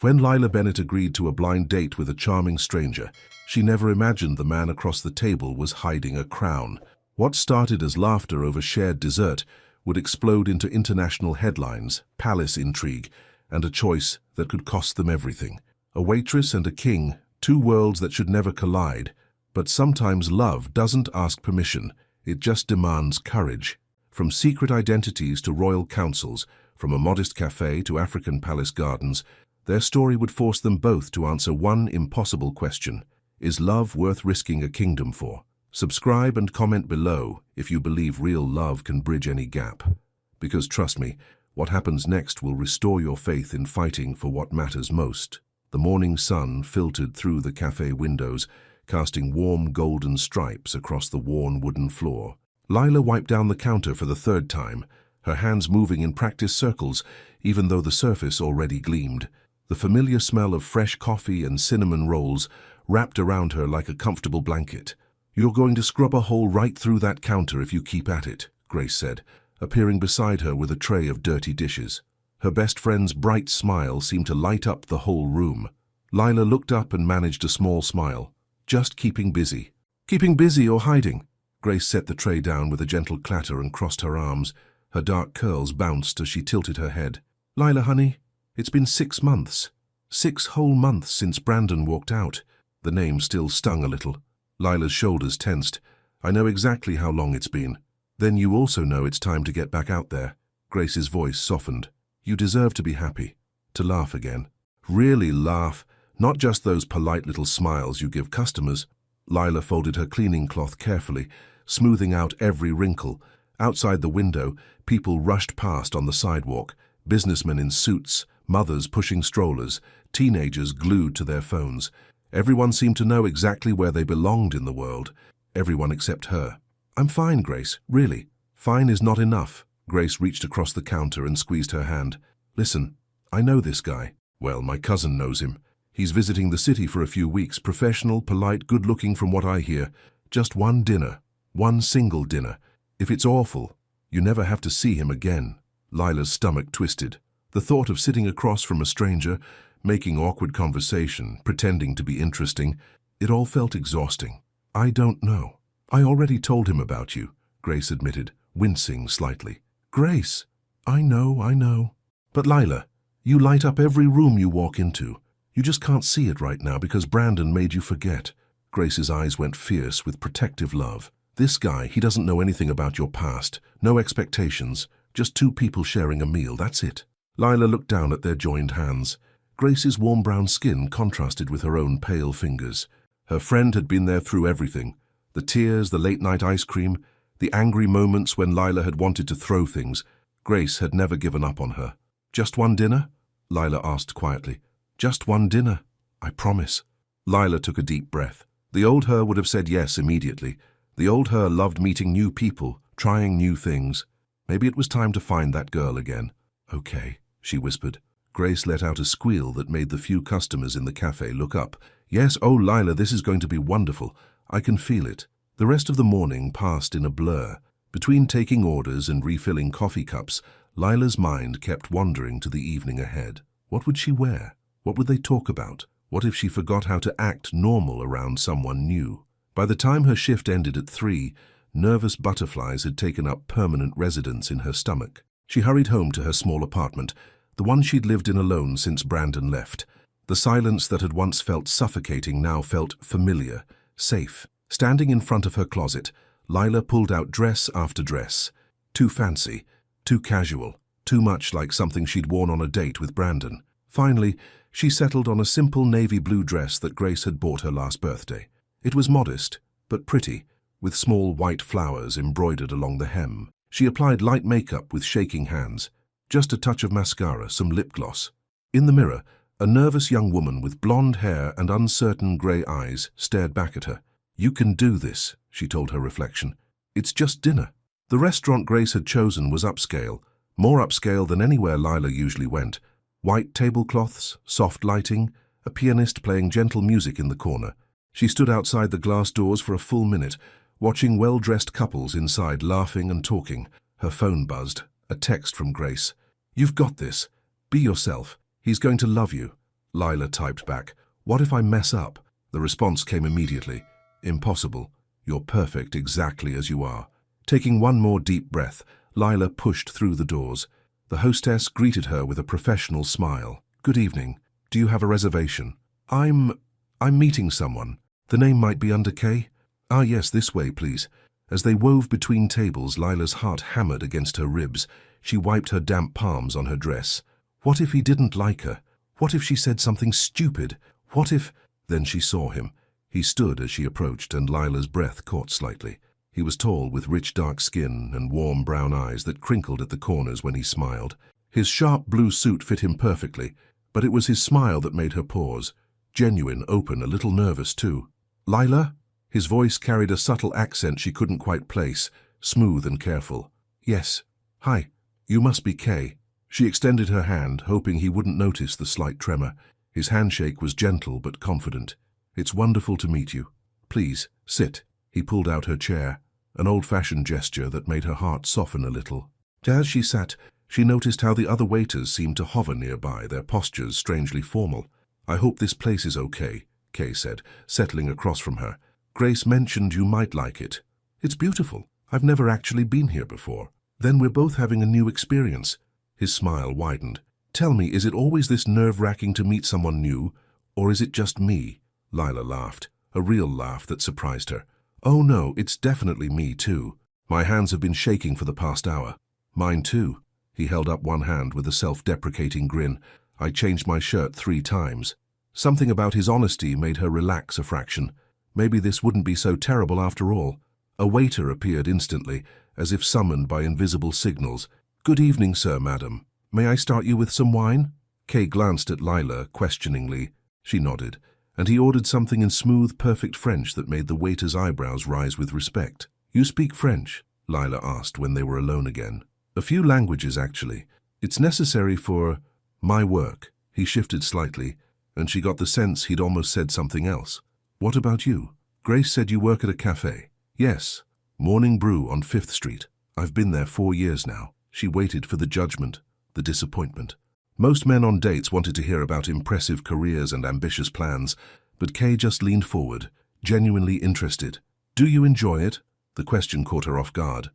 When Lila Bennett agreed to a blind date with a charming stranger, she never imagined the man across the table was hiding a crown. What started as laughter over shared dessert would explode into international headlines, palace intrigue, and a choice that could cost them everything. A waitress and a king, two worlds that should never collide. But sometimes love doesn't ask permission, it just demands courage. From secret identities to royal councils, from a modest cafe to African palace gardens, their story would force them both to answer one impossible question: is love worth risking a kingdom for? Subscribe and comment below if you believe real love can bridge any gap. Because trust me, what happens next will restore your faith in fighting for what matters most. The morning sun filtered through the cafe windows, casting warm golden stripes across the worn wooden floor. Lila wiped down the counter for the third time, her hands moving in practice circles, even though the surface already gleamed. The familiar smell of fresh coffee and cinnamon rolls wrapped around her like a comfortable blanket. "You're going to scrub a hole right through that counter if you keep at it," Grace said, appearing beside her with a tray of dirty dishes. Her best friend's bright smile seemed to light up the whole room. Lila looked up and managed a small smile. "Just keeping busy." "Keeping busy or hiding?" Grace set the tray down with a gentle clatter and crossed her arms. Her dark curls bounced as she tilted her head. "Lila, honey, it's been 6 months. 6 whole months since Brandon walked out." The name still stung a little. Lila's shoulders tensed. "I know exactly how long it's been." "Then you also know it's time to get back out there." Grace's voice softened. "You deserve to be happy, to laugh again. Really laugh, not just those polite little smiles you give customers." Lila folded her cleaning cloth carefully, smoothing out every wrinkle. Outside the window, people rushed past on the sidewalk, businessmen in suits, mothers pushing strollers, teenagers glued to their phones. Everyone seemed to know exactly where they belonged in the world. Everyone except her. "I'm fine, Grace, really. Fine is not enough." Grace reached across the counter and squeezed her hand. "Listen, I know this guy. Well, my cousin knows him. He's visiting the city for a few weeks, professional, polite, good-looking from what I hear. Just one dinner. One single dinner. If it's awful, you never have to see him again." Lila's stomach twisted. The thought of sitting across from a stranger, making awkward conversation, pretending to be interesting, it all felt exhausting. "I don't know. I already told him about you," Grace admitted, wincing slightly. "Grace, I know. But Lila, you light up every room you walk into. You just can't see it right now because Brandon made you forget." Grace's eyes went fierce with protective love. "This guy, he doesn't know anything about your past. No expectations. Just 2 people sharing a meal, that's it." Lila looked down at their joined hands. Grace's warm brown skin contrasted with her own pale fingers. Her friend had been there through everything. The tears, the late-night ice cream, the angry moments when Lila had wanted to throw things. Grace had never given up on her. "Just one dinner?" Lila asked quietly. "Just one dinner, I promise." Lila took a deep breath. The old her would have said yes immediately. The old her loved meeting new people, trying new things. Maybe it was time to find that girl again. "Okay," she whispered. Grace let out a squeal that made the few customers in the cafe look up. "Yes, oh Lila, this is going to be wonderful. I can feel it." The rest of the morning passed in a blur. Between taking orders and refilling coffee cups, Lila's mind kept wandering to the evening ahead. What would she wear? What would they talk about? What if she forgot how to act normal around someone new? By the time her shift ended at 3, nervous butterflies had taken up permanent residence in her stomach. She hurried home to her small apartment, the one she'd lived in alone since Brandon left. The silence that had once felt suffocating now felt familiar, safe. Standing in front of her closet, Lila pulled out dress after dress. Too fancy, too casual, too much like something she'd worn on a date with Brandon. Finally, she settled on a simple navy blue dress that Grace had bought her last birthday. It was modest, but pretty, with small white flowers embroidered along the hem. She applied light makeup with shaking hands. Just a touch of mascara, some lip gloss. In the mirror, a nervous young woman with blonde hair and uncertain grey eyes stared back at her. "You can do this," she told her reflection. "It's just dinner." The restaurant Grace had chosen was upscale, more upscale than anywhere Lila usually went. White tablecloths, soft lighting, a pianist playing gentle music in the corner. She stood outside the glass doors for a full minute, watching well-dressed couples inside laughing and talking. Her phone buzzed. A text from Grace. "You've got this. Be yourself. He's going to love you." Lila typed back. What if I mess up? The response came immediately. Impossible. You're perfect exactly as you are. Taking one more deep breath, Lila pushed through the doors. The hostess greeted her with a professional smile. Good evening. Do you have a reservation? I'm meeting someone. The name might be under K? Ah yes, this way, please. As they wove between tables, Lila's heart hammered against her ribs. She wiped her damp palms on her dress. What if he didn't like her? What if she said something stupid? What if... Then she saw him. He stood as she approached, and Lila's breath caught slightly. He was tall, with rich dark skin and warm brown eyes that crinkled at the corners when he smiled. His sharp blue suit fit him perfectly, but it was his smile that made her pause. Genuine, open, a little nervous too. Lila? His voice carried a subtle accent she couldn't quite place, smooth and careful. Yes. Hi. You must be Kay. She extended her hand, hoping he wouldn't notice the slight tremor. His handshake was gentle but confident. It's wonderful to meet you. Please, sit. He pulled out her chair, an old-fashioned gesture that made her heart soften a little. As she sat, she noticed how the other waiters seemed to hover nearby, their postures strangely formal. I hope this place is okay, Kay said, settling across from her. Grace mentioned you might like it. It's beautiful. I've never actually been here before. Then we're both having a new experience. His smile widened. Tell me, is it always this nerve-wracking to meet someone new, or is it just me? Lila laughed, a real laugh that surprised her. Oh no, it's definitely me too. My hands have been shaking for the past hour. Mine too. He held up one hand with a self-deprecating grin. I changed my shirt 3 times. Something about his honesty made her relax a fraction. Maybe this wouldn't be so terrible after all. A waiter appeared instantly, as if summoned by invisible signals. Good evening, sir, madam. May I start you with some wine? Kay glanced at Lila questioningly. She nodded, and he ordered something in smooth, perfect French that made the waiter's eyebrows rise with respect. You speak French? Lila asked when they were alone again. A few languages, actually. It's necessary for my work. He shifted slightly, and she got the sense he'd almost said something else. What about you? Grace said you work at a cafe. Yes. Morning Brew on 5th Street. I've been there 4 years now. She waited for the judgment, the disappointment. Most men on dates wanted to hear about impressive careers and ambitious plans, but Kay just leaned forward, genuinely interested. Do you enjoy it? The question caught her off guard.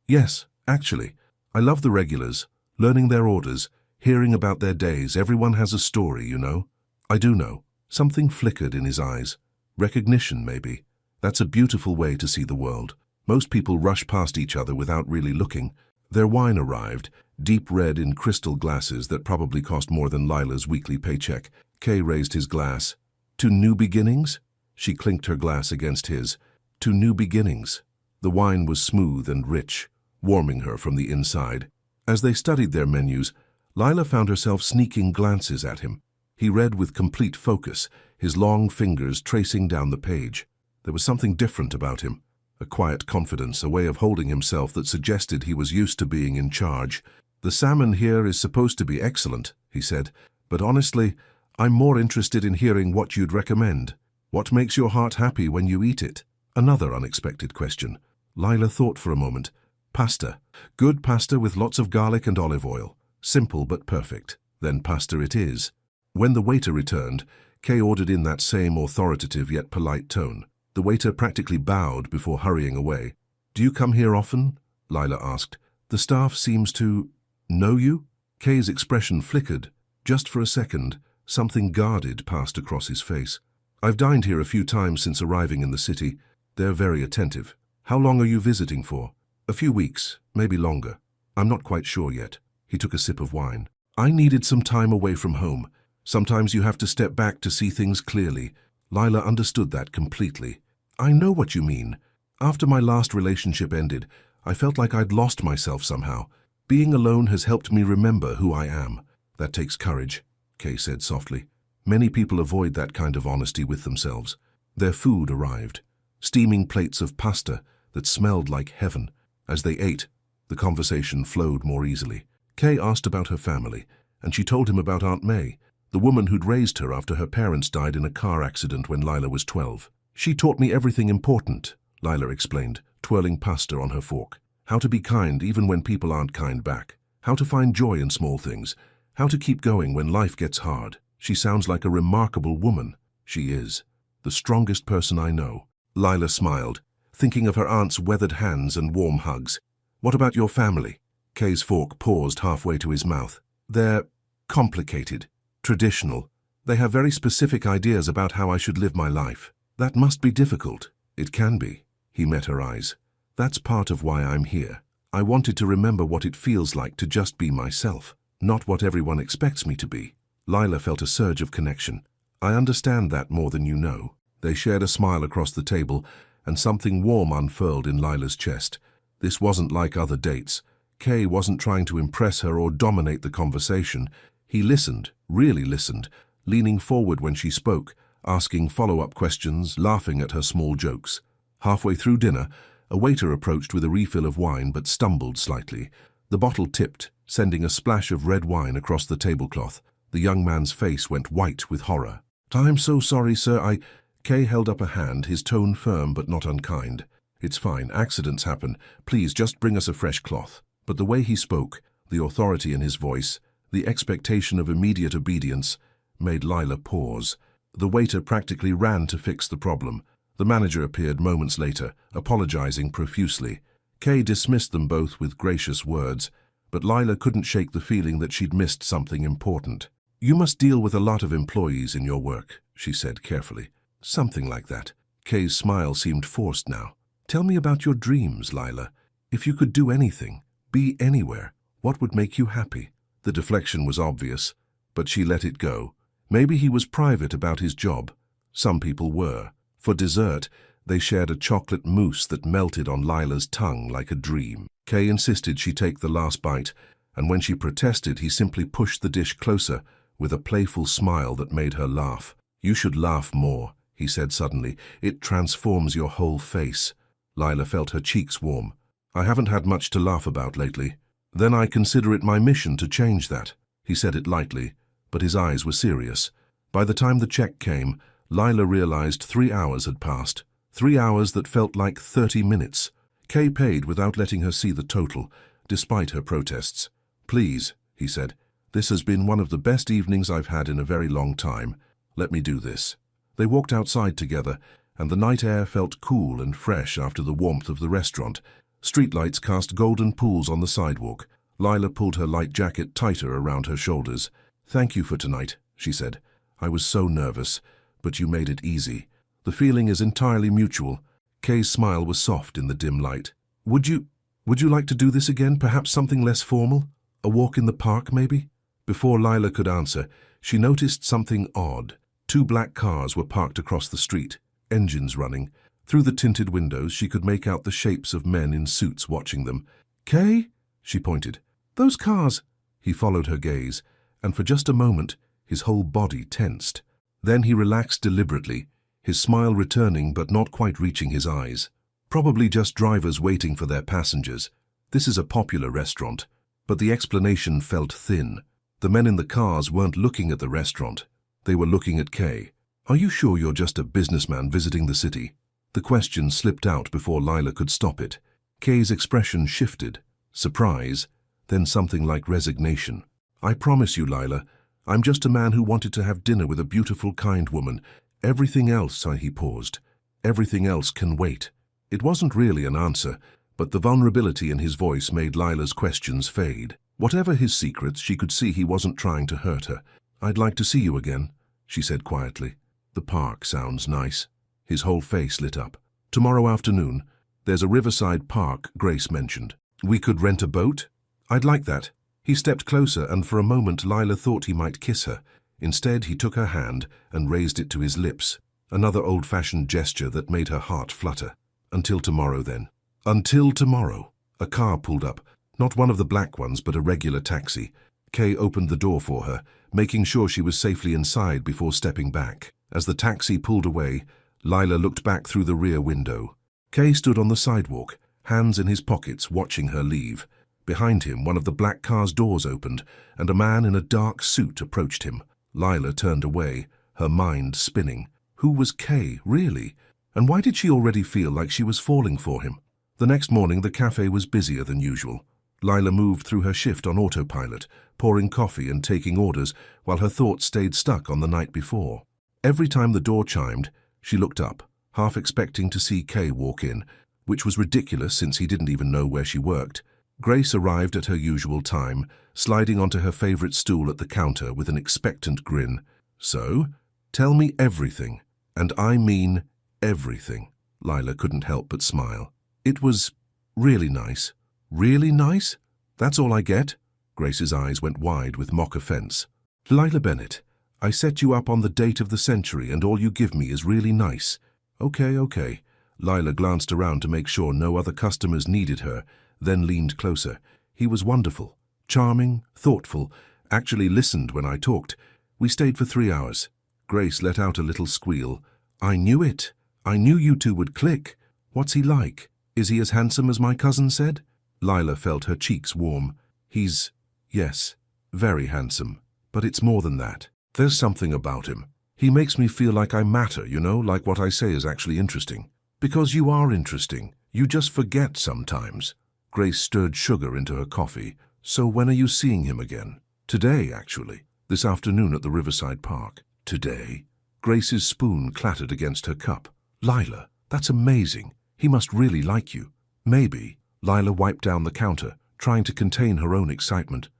Yes, actually. I love the regulars, learning their orders, hearing about their days. Everyone has a story, you know. I do know. Something flickered in his eyes. Recognition, maybe. That's a beautiful way to see the world. Most people rush past each other without really looking. Their wine arrived, deep red in crystal glasses that probably cost more than Lila's weekly paycheck. Kay raised his glass. To new beginnings? She clinked her glass against his. To new beginnings. The wine was smooth and rich, warming her from the inside. As they studied their menus, Lila found herself sneaking glances at him. He read with complete focus, his long fingers tracing down the page. There was something different about him. A quiet confidence, a way of holding himself that suggested he was used to being in charge. The salmon here is supposed to be excellent, he said, but honestly, I'm more interested in hearing what you'd recommend. What makes your heart happy when you eat it? Another unexpected question. Lila thought for a moment. Pasta. Good pasta with lots of garlic and olive oil. Simple but perfect. Then pasta it is. When the waiter returned, Kay ordered in that same authoritative yet polite tone. The waiter practically bowed before hurrying away. Do you come here often? Lila asked. The staff seems to know you? Kay's expression flickered. Just for a second, something guarded passed across his face. I've dined here a few times since arriving in the city. They're very attentive. How long are you visiting for? A few weeks, maybe longer. I'm not quite sure yet. He took a sip of wine. I needed some time away from home. Sometimes you have to step back to see things clearly. Lila understood that completely. I know what you mean. After my last relationship ended, I felt like I'd lost myself somehow. Being alone has helped me remember who I am. That takes courage, Kay said softly. Many people avoid that kind of honesty with themselves. Their food arrived. Steaming plates of pasta that smelled like heaven. As they ate, the conversation flowed more easily. Kay asked about her family, and she told him about Aunt May, the woman who'd raised her after her parents died in a car accident when Lila was 12. She taught me everything important, Lila explained, twirling pasta on her fork. How to be kind even when people aren't kind back. How to find joy in small things. How to keep going when life gets hard. She sounds like a remarkable woman. She is. The strongest person I know. Lila smiled, thinking of her aunt's weathered hands and warm hugs. What about your family? Kay's fork paused halfway to his mouth. They're complicated, traditional. They have very specific ideas about how I should live my life. That must be difficult. It can be. He met her eyes. That's part of why I'm here. I wanted to remember what it feels like to just be myself, not what everyone expects me to be. Lila felt a surge of connection. I understand that more than you know. They shared a smile across the table, and something warm unfurled in Lila's chest. This wasn't like other dates. Kay wasn't trying to impress her or dominate the conversation. He listened, really listened, leaning forward when she spoke, asking follow-up questions, laughing at her small jokes. Halfway through dinner, a waiter approached with a refill of wine but stumbled slightly. The bottle tipped, sending a splash of red wine across the tablecloth. The young man's face went white with horror. "I'm so sorry, sir, Kay held up a hand, his tone firm but not unkind. "It's fine, accidents happen. Please just bring us a fresh cloth." But the way he spoke, the authority in his voice, the expectation of immediate obedience, made Lila pause. The waiter practically ran to fix the problem. The manager appeared moments later, apologizing profusely. Kay dismissed them both with gracious words, but Lila couldn't shake the feeling that she'd missed something important. "You must deal with a lot of employees in your work," she said carefully. "Something like that." Kay's smile seemed forced now. "Tell me about your dreams, Lila. If you could do anything, be anywhere, what would make you happy?" The deflection was obvious, but she let it go. Maybe he was private about his job. Some people were. For dessert, they shared a chocolate mousse that melted on Lila's tongue like a dream. Kay insisted she take the last bite, and when she protested, he simply pushed the dish closer with a playful smile that made her laugh. "You should laugh more," he said suddenly. "It transforms your whole face." Lila felt her cheeks warm. "I haven't had much to laugh about lately." "Then I consider it my mission to change that." He said it lightly, but his eyes were serious. By the time the check came, Lila realized 3 hours had passed. 3 hours that felt like 30 minutes. Kay paid without letting her see the total, despite her protests. "Please," he said, "this has been one of the best evenings I've had in a very long time. Let me do this." They walked outside together, and the night air felt cool and fresh after the warmth of the restaurant. Streetlights cast golden pools on the sidewalk. Lila pulled her light jacket tighter around her shoulders. "Thank you for tonight," she said. "I was so nervous, but you made it easy. The feeling is entirely mutual." Kay's smile was soft in the dim light. Would you like to do this again, perhaps something less formal? A walk in the park, maybe?" Before Lila could answer, she noticed something odd. 2 black cars were parked across the street, engines running. Through the tinted windows, she could make out the shapes of men in suits watching them. "Kay?" she pointed. "Those cars." He followed her gaze, and for just a moment, his whole body tensed. Then he relaxed deliberately, his smile returning but not quite reaching his eyes. "Probably just drivers waiting for their passengers. This is a popular restaurant." But the explanation felt thin. The men in the cars weren't looking at the restaurant. They were looking at Kay. "Are you sure you're just a businessman visiting the city?" The question slipped out before Lila could stop it. Kay's expression shifted. Surprise, then something like resignation. "I promise you, Lila, I'm just a man who wanted to have dinner with a beautiful, kind woman. Everything else," he paused, "everything else can wait." It wasn't really an answer, but the vulnerability in his voice made Lila's questions fade. Whatever his secrets, she could see he wasn't trying to hurt her. "I'd like to see you again," she said quietly. "The park sounds nice." His whole face lit up. "Tomorrow afternoon, there's a riverside park Grace mentioned. We could rent a boat?" "I'd like that." He stepped closer, and for a moment Lila thought he might kiss her. Instead, he took her hand and raised it to his lips, another old-fashioned gesture that made her heart flutter. "Until tomorrow, then." "Until tomorrow." A car pulled up, not one of the black ones, but a regular taxi. Kay opened the door for her, making sure she was safely inside before stepping back. As the taxi pulled away, Lila looked back through the rear window. Kay stood on the sidewalk, hands in his pockets, watching her leave. Behind him, one of the black car's doors opened, and a man in a dark suit approached him. Lila turned away, her mind spinning. Who was Kay, really? And why did she already feel like she was falling for him? The next morning, the cafe was busier than usual. Lila moved through her shift on autopilot, pouring coffee and taking orders while her thoughts stayed stuck on the night before. Every time the door chimed, she looked up, half expecting to see Kay walk in, which was ridiculous since he didn't even know where she worked. Grace arrived at her usual time, sliding onto her favorite stool at the counter with an expectant grin. "So, tell me everything, and I mean everything." Lila couldn't help but smile. "It was really nice." "Really nice? That's all I get?" Grace's eyes went wide with mock offense. "Lila Bennett, I set you up on the date of the century and all you give me is really nice." Okay. Lila glanced around to make sure no other customers needed her, then leaned closer. "He was wonderful, charming, thoughtful, actually listened when I talked. We stayed for 3 hours. Grace let out a little squeal. "I knew it. I knew you two would click. What's he like? Is he as handsome as my cousin said?" Lila felt her cheeks warm. Yes, very handsome. But it's more than that. There's something about him. He makes me feel like I matter, like what I say is actually interesting. Because you are interesting. You just forget sometimes." Grace stirred sugar into her coffee. "So when are you seeing him again?" "Today, actually. This afternoon at the Riverside Park." "Today?" Grace's spoon clattered against her cup. "Lila, that's amazing. He must really like you." "Maybe." Lila wiped down the counter, trying to contain her own excitement.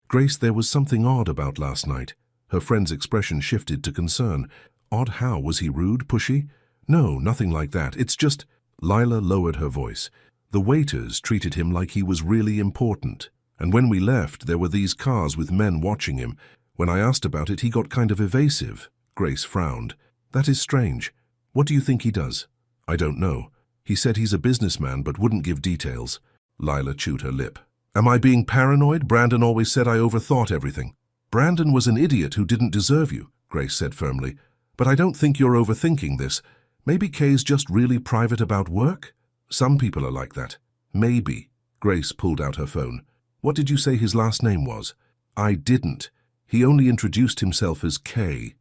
Grace, there was something odd about last night." Her friend's expression shifted to concern. "Odd how? Was he rude, pushy?" "No, nothing like that. It's just—" Lila lowered her voice. "The waiters treated him like he was really important. And when we left, there were these cars with men watching him. When I asked about it, he got kind of evasive." Grace frowned. "That is strange. What do you think he does?" "I don't know. He said he's a businessman but wouldn't give details." Lila chewed her lip. "Am I being paranoid? Brandon always said I overthought everything." "Brandon was an idiot who didn't deserve you," Grace said firmly. "But I don't think you're overthinking this. Maybe Kay's just really private about work? Some people are like that." "Maybe." Grace pulled out her phone. "What did you say his last name was?" "I didn't. He only introduced himself as Kay."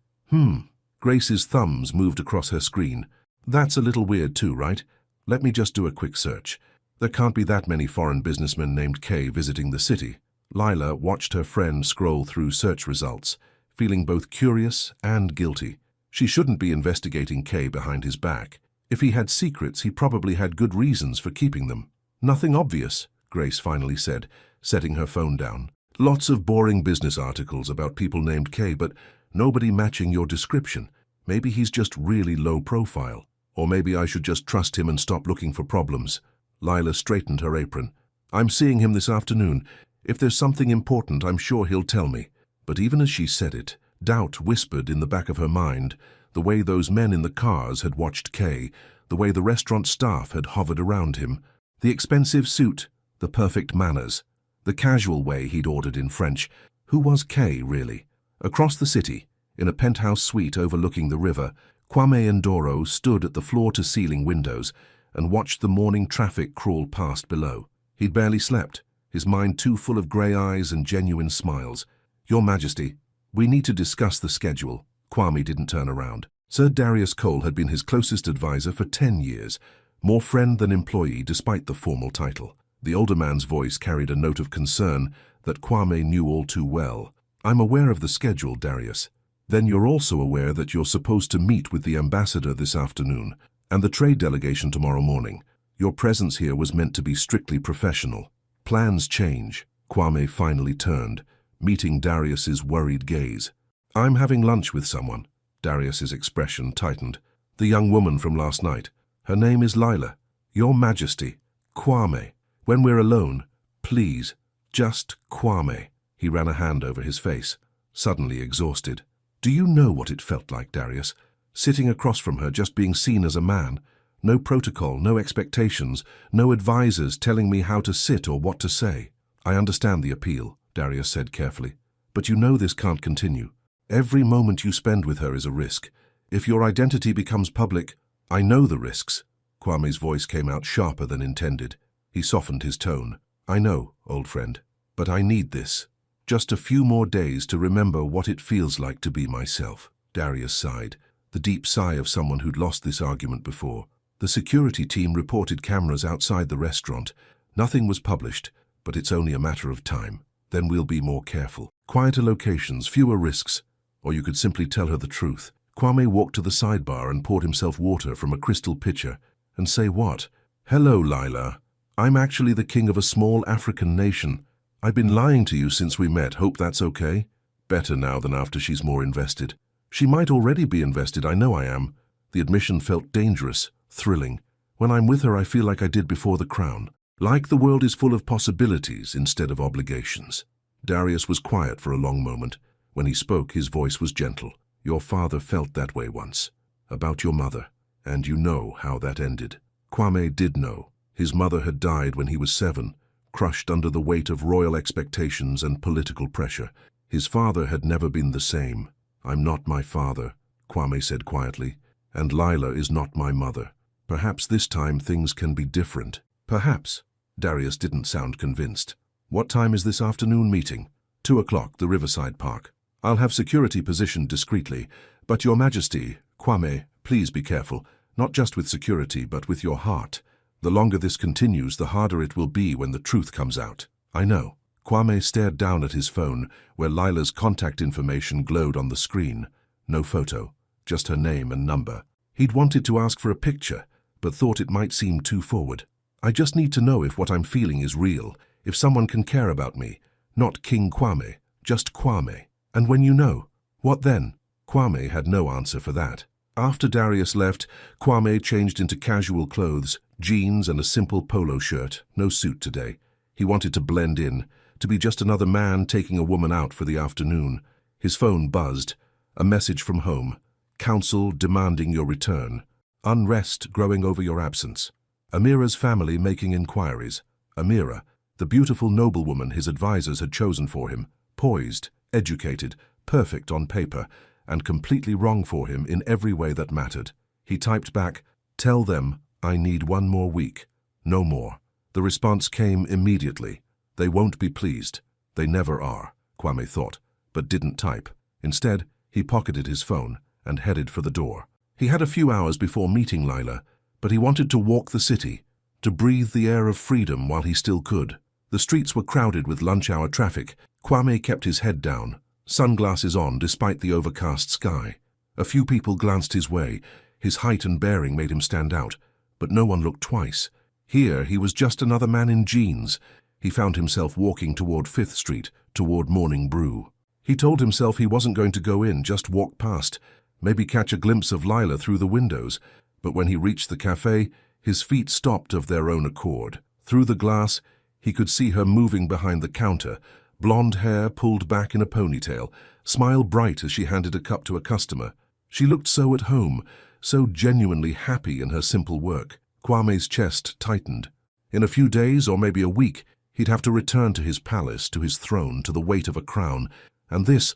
Grace's thumbs moved across her screen. "That's a little weird too, right? Let me just do a quick search. There can't be that many foreign businessmen named Kay visiting the city." Lila watched her friend scroll through search results, feeling both curious and guilty. She shouldn't be investigating Kay behind his back. If he had secrets, he probably had good reasons for keeping them. "Nothing obvious," Grace finally said, setting her phone down. "Lots of boring business articles about people named Kay, but nobody matching your description. Maybe he's just really low profile. Or maybe I should just trust him and stop looking for problems." Lila straightened her apron. "I'm seeing him this afternoon. If there's something important, I'm sure he'll tell me." But even as she said it, doubt whispered in the back of her mind, the way those men in the cars had watched Kay, the way the restaurant staff had hovered around him, the expensive suit, the perfect manners, the casual way he'd ordered in French. Who was Kay, really? Across the city, in a penthouse suite overlooking the river, Kwame Ndoro stood at the floor-to-ceiling windows and watched the morning traffic crawl past below. He'd barely slept, his mind too full of grey eyes and genuine smiles. "Your Majesty, we need to discuss the schedule." Kwame didn't turn around. Sir Darius Cole had been his closest advisor for 10 years, more friend than employee despite the formal title. The older man's voice carried a note of concern that Kwame knew all too well. "I'm aware of the schedule, Darius. Then you're also aware that you're supposed to meet with the ambassador this afternoon and the trade delegation tomorrow morning. Your presence here was meant to be strictly professional. Plans change." Kwame finally turned, meeting Darius's worried gaze. "I'm having lunch with someone." Darius's expression tightened. "The young woman from last night. Her name is Lila." "Your Majesty, Kwame. When we're alone, please, just Kwame." He ran a hand over his face, suddenly exhausted. "Do you know what it felt like, Darius? Sitting across from her, just being seen as a man. No protocol, no expectations, no advisors telling me how to sit or what to say." "I understand the appeal," Darius said carefully. "But you know this can't continue. Every moment you spend with her is a risk. If your identity becomes public—" "I know the risks." Kwame's voice came out sharper than intended. He softened his tone. "I know, old friend, but I need this. Just a few more days to remember what it feels like to be myself." Darius sighed, the deep sigh of someone who'd lost this argument before. The security team reported cameras outside the restaurant. Nothing was published, but it's only a matter of time. Then we'll be more careful. Quieter locations, fewer risks. Or you could simply tell her the truth. Kwame walked to the sidebar and poured himself water from a crystal pitcher. And say what? Hello, Lila. I'm actually the king of a small African nation. I've been lying to you since we met. Hope that's okay? Better now than after she's more invested. She might already be invested, I know I am. The admission felt dangerous, thrilling. When I'm with her, I feel like I did before the crown. Like the world is full of possibilities instead of obligations. Darius was quiet for a long moment. When he spoke, his voice was gentle. Your father felt that way once. About your mother. And you know how that ended. Kwame did know. His mother had died when he was 7, crushed under the weight of royal expectations and political pressure. His father had never been the same. I'm not my father, Kwame said quietly, and Lila is not my mother. Perhaps this time things can be different. Perhaps. Darius didn't sound convinced. What time is this afternoon meeting? 2 o'clock, the Riverside Park. I'll have security positioned discreetly, but Your Majesty, Kwame, please be careful, not just with security, but with your heart. The longer this continues, the harder it will be when the truth comes out. I know. Kwame stared down at his phone, where Lila's contact information glowed on the screen. No photo, just her name and number. He'd wanted to ask for a picture, but thought it might seem too forward. I just need to know if what I'm feeling is real, if someone can care about me. Not King Kwame, just Kwame. And when you know, what then? Kwame had no answer for that. After Darius left, Kwame changed into casual clothes, jeans and a simple polo shirt, no suit today. He wanted to blend in, to be just another man taking a woman out for the afternoon. His phone buzzed. A message from home. Council demanding your return. Unrest growing over your absence. Amira's family making inquiries. Amira, the beautiful noblewoman his advisors had chosen for him, poised, educated, perfect on paper, and completely wrong for him in every way that mattered. He typed back, "Tell them I need 1 more week. No more." The response came immediately. They won't be pleased. They never are, Kwame thought, but didn't type. Instead, he pocketed his phone and headed for the door. He had a few hours before meeting Lila, but he wanted to walk the city, to breathe the air of freedom while he still could. The streets were crowded with lunch-hour traffic. Kwame kept his head down, sunglasses on despite the overcast sky. A few people glanced his way. His height and bearing made him stand out, but no one looked twice. Here he was just another man in jeans. He found himself walking toward 5th Street, toward Morning Brew. He told himself he wasn't going to go in, just walk past, maybe catch a glimpse of Lila through the windows. But when he reached the cafe, his feet stopped of their own accord. Through the glass, he could see her moving behind the counter, blonde hair pulled back in a ponytail, smile bright as she handed a cup to a customer. She looked so at home, so genuinely happy in her simple work. Kwame's chest tightened. In a few days, or maybe a week, he'd have to return to his palace, to his throne, to the weight of a crown, and this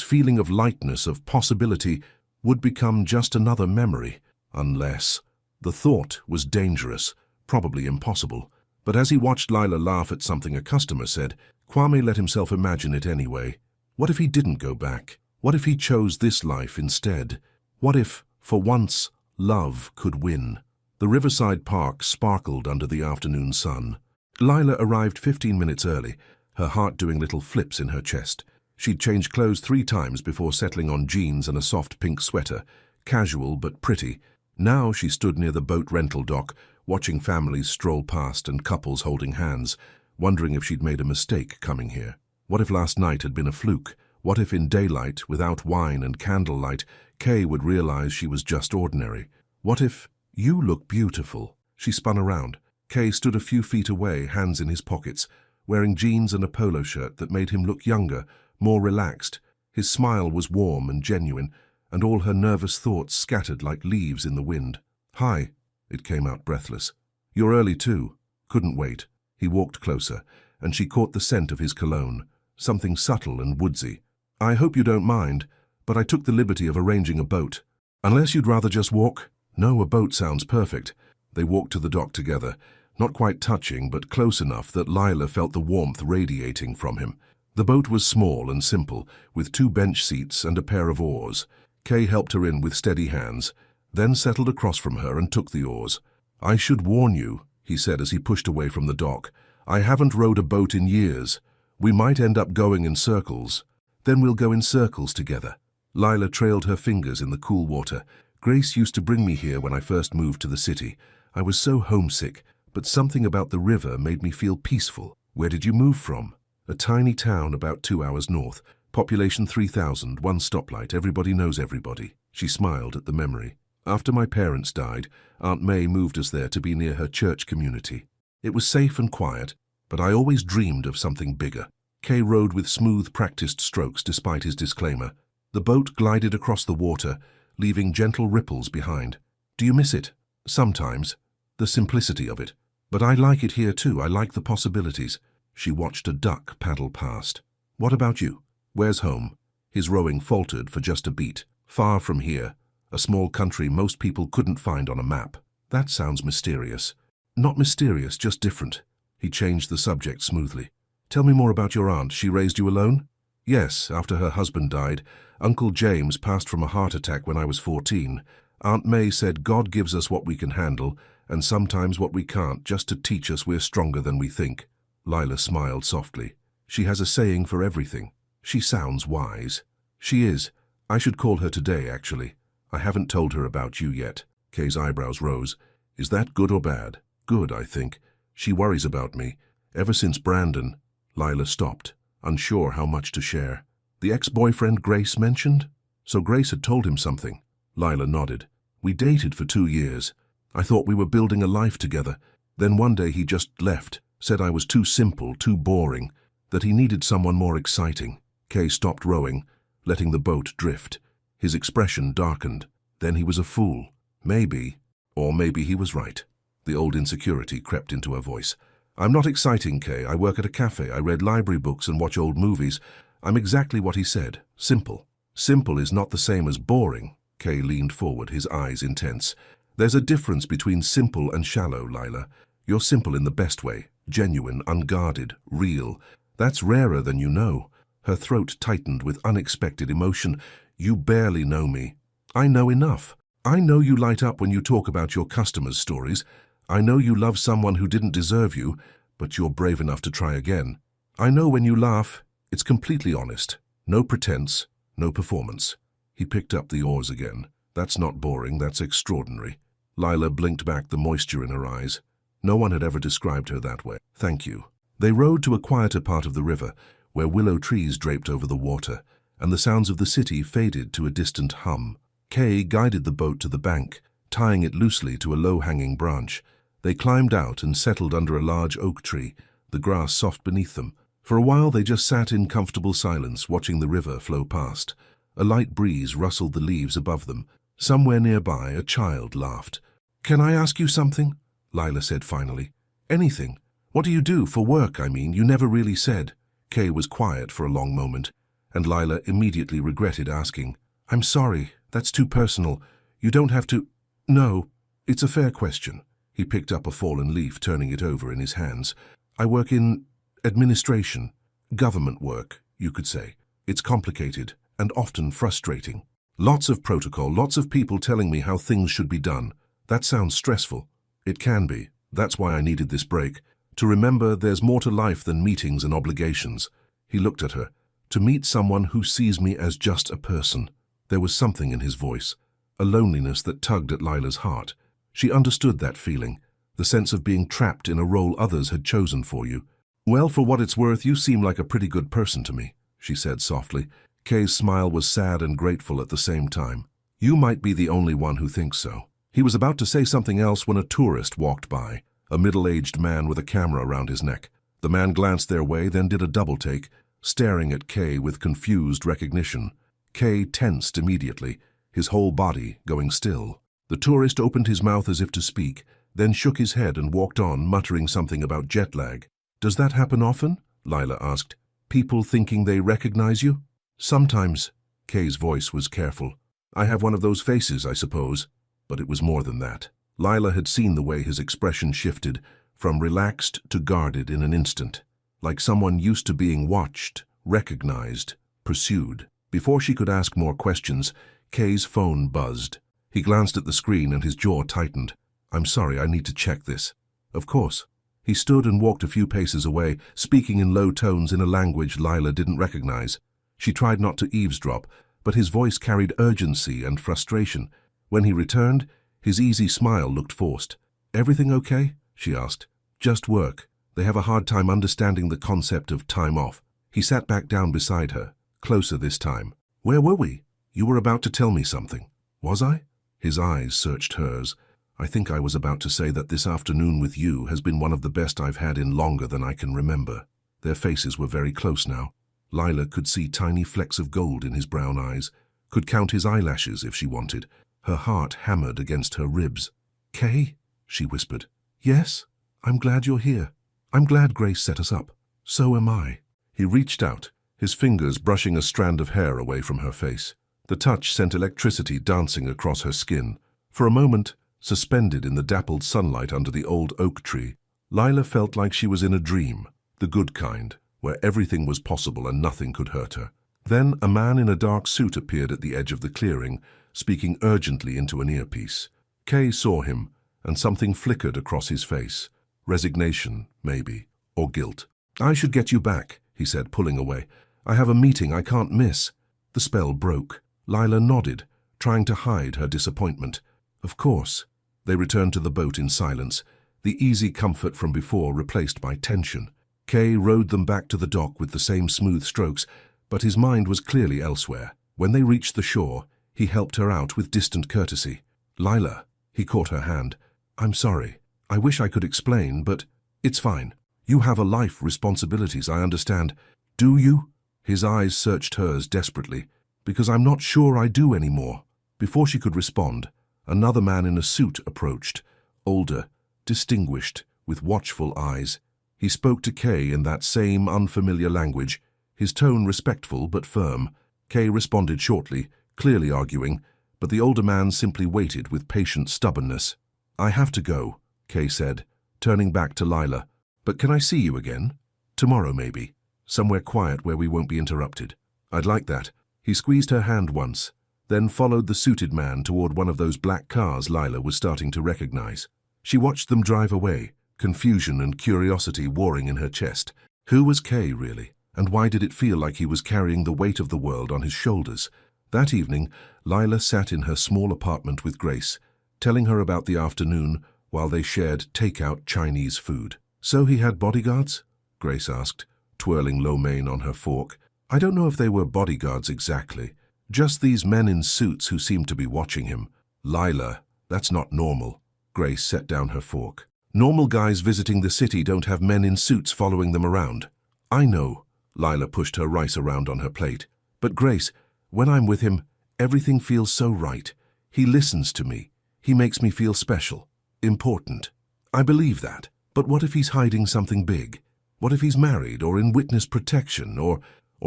feeling of lightness, of possibility, would become just another memory, unless... The thought was dangerous, probably impossible, but as he watched Lila laugh at something a customer said, Kwame let himself imagine it anyway. What if he didn't go back? What if he chose this life instead? What if, for once, love could win? The Riverside Park sparkled under the afternoon sun. Lila arrived 15 minutes early, her heart doing little flips in her chest. She'd changed clothes 3 times before settling on jeans and a soft pink sweater, casual but pretty. Now she stood near the boat rental dock, watching families stroll past and couples holding hands, wondering if she'd made a mistake coming here. What if last night had been a fluke? What if in daylight, without wine and candlelight, Kay would realize she was just ordinary? What if... You look beautiful. She spun around. Kay stood a few feet away, hands in his pockets, wearing jeans and a polo shirt that made him look younger, more relaxed. His smile was warm and genuine, and all her nervous thoughts scattered like leaves in the wind. "Hi," it came out breathless. "You're early too." Couldn't wait. He walked closer, and she caught the scent of his cologne, something subtle and woodsy. "I hope you don't mind, but I took the liberty of arranging a boat. Unless you'd rather just walk?" "No, a boat sounds perfect." They walked to the dock together, not quite touching, but close enough that Lila felt the warmth radiating from him. The boat was small and simple, with 2 bench seats and a pair of oars. Kay helped her in with steady hands, then settled across from her and took the oars. "I should warn you," he said as he pushed away from the dock. I haven't rowed a boat in years. We might end up going in circles. Then we'll go in circles together. Lila trailed her fingers in the cool water. Grace used to bring me here when I first moved to the city. I was so homesick, but something about the river made me feel peaceful. Where did you move from? A tiny town about 2 hours north. Population 3,000, one stoplight, everybody knows everybody. She smiled at the memory. After my parents died, Aunt May moved us there to be near her church community. It was safe and quiet, but I always dreamed of something bigger. Kay rowed with smooth, practiced strokes despite his disclaimer. The boat glided across the water, leaving gentle ripples behind. Do you miss it? Sometimes. The simplicity of it. But I like it here too. I like the possibilities. She watched a duck paddle past. What about you? Where's home? His rowing faltered for just a beat. Far from here. A small country most people couldn't find on a map. That sounds mysterious. Not mysterious, just different. He changed the subject smoothly. Tell me more about your aunt. She raised you alone? Yes, after her husband died. Uncle James passed from a heart attack when I was 14. Aunt May said God gives us what we can handle, and sometimes what we can't, just to teach us we're stronger than we think. Lila smiled softly. She has a saying for everything. She sounds wise. She is. I should call her today, actually. I haven't told her about you yet. Kay's eyebrows rose. Is that good or bad? Good, I think. She worries about me. Ever since Brandon. Lila stopped, unsure how much to share. The ex-boyfriend Grace mentioned? So Grace had told him something. Lila nodded. We dated for 2 years. I thought we were building a life together. Then one day he just left, said I was too simple, too boring, that he needed someone more exciting. Kay stopped rowing, letting the boat drift. His expression darkened. Then he was a fool. Maybe, or maybe he was right. The old insecurity crept into her voice. I'm not exciting, Kay. I work at a cafe. I read library books and watch old movies. I'm exactly what he said. Simple. Simple is not the same as boring. Kay leaned forward, his eyes intense. There's a difference between simple and shallow, Lila. You're simple in the best way. Genuine, unguarded, real. That's rarer than you know. Her throat tightened with unexpected emotion. You barely know me. I know enough. I know you light up when you talk about your customers' stories. I know you love someone who didn't deserve you, but you're brave enough to try again. I know when you laugh, it's completely honest. No pretense, no performance. He picked up the oars again. That's not boring, that's extraordinary. Lila blinked back, the moisture in her eyes. No one had ever described her that way. Thank you. They rowed to a quieter part of the river, where willow trees draped over the water, and the sounds of the city faded to a distant hum. Kay guided the boat to the bank, tying it loosely to a low-hanging branch. They climbed out and settled under a large oak tree, the grass soft beneath them. For a while they just sat in comfortable silence, watching the river flow past. A light breeze rustled the leaves above them. Somewhere nearby, a child laughed. Can I ask you something? Lila said finally. Anything. What do you do for work, I mean? You never really said. Kay was quiet for a long moment, and Lila immediately regretted asking. I'm sorry, that's too personal. You don't have to... No, it's a fair question. He picked up a fallen leaf, turning it over in his hands. I work in administration, government work, you could say. It's complicated and often frustrating. Lots of protocol, lots of people telling me how things should be done. That sounds stressful. It can be. That's why I needed this break. To remember there's more to life than meetings and obligations. He looked at her. To meet someone who sees me as just a person. There was something in his voice, a loneliness that tugged at Lila's heart. She understood that feeling, the sense of being trapped in a role others had chosen for you. Well, for what it's worth, you seem like a pretty good person to me, she said softly. Kay's smile was sad and grateful at the same time. You might be the only one who thinks so. He was about to say something else when a tourist walked by, a middle-aged man with a camera around his neck. The man glanced their way, then did a double-take, staring at Kay with confused recognition. Kay tensed immediately, his whole body going still. The tourist opened his mouth as if to speak, then shook his head and walked on, muttering something about jet lag. Does that happen often? Lila asked. People thinking they recognize you? Sometimes. Kay's voice was careful. I have one of those faces, I suppose. But it was more than that. Lila had seen the way his expression shifted, from relaxed to guarded in an instant, like someone used to being watched, recognized, pursued. Before she could ask more questions, Kay's phone buzzed. He glanced at the screen and his jaw tightened. I'm sorry, I need to check this. Of course. He stood and walked a few paces away, speaking in low tones in a language Lila didn't recognize. She tried not to eavesdrop, but his voice carried urgency and frustration. When he returned, his easy smile looked forced. "Everything okay?" she asked. "Just work. They have a hard time understanding the concept of time off." He sat back down beside her, closer this time. "Where were we? You were about to tell me something." "Was I?" His eyes searched hers. "I think I was about to say that this afternoon with you has been one of the best I've had in longer than I can remember." Their faces were very close now. Lila could see tiny flecks of gold in his brown eyes, could count his eyelashes if she wanted. Her heart hammered against her ribs. "Kay?" she whispered. "Yes? I'm glad you're here. I'm glad Grace set us up." "So am I." He reached out, his fingers brushing a strand of hair away from her face. The touch sent electricity dancing across her skin. For a moment, suspended in the dappled sunlight under the old oak tree, Lila felt like she was in a dream, the good kind, where everything was possible and nothing could hurt her. Then a man in a dark suit appeared at the edge of the clearing, speaking urgently into an earpiece. Kay saw him, and something flickered across his face. Resignation, maybe, or guilt. "I should get you back," he said, pulling away. "I have a meeting I can't miss." The spell broke. Lila nodded, trying to hide her disappointment. "Of course." They returned to the boat in silence, the easy comfort from before replaced by tension. Kay rowed them back to the dock with the same smooth strokes, but his mind was clearly elsewhere. When they reached the shore, he helped her out with distant courtesy. "Lila," he caught her hand. "I'm sorry. I wish I could explain, but it's fine. You have a life, responsibilities, I understand." "Do you?" His eyes searched hers desperately. "Because I'm not sure I do anymore." Before she could respond, another man in a suit approached, older, distinguished, with watchful eyes. He spoke to Kay in that same unfamiliar language, his tone respectful but firm. Kay responded shortly, clearly arguing, but the older man simply waited with patient stubbornness. "I have to go," Kay said, turning back to Lila. "But can I see you again? Tomorrow, maybe. Somewhere quiet where we won't be interrupted." "I'd like that." He squeezed her hand once, then followed the suited man toward one of those black cars Lila was starting to recognize. She watched them drive away, confusion and curiosity warring in her chest. Who was Kay, really? And why did it feel like he was carrying the weight of the world on his shoulders? That evening, Lila sat in her small apartment with Grace, telling her about the afternoon while they shared takeout Chinese food. "So he had bodyguards?" Grace asked, twirling lo mein on her fork. "I don't know if they were bodyguards exactly. Just these men in suits who seemed to be watching him." "Lila, that's not normal." Grace set down her fork. "Normal guys visiting the city don't have men in suits following them around." "I know." Lila pushed her rice around on her plate. "But Grace, when I'm with him, everything feels so right. He listens to me. He makes me feel special, important. I believe that. But what if he's hiding something big? What if he's married or in witness protection or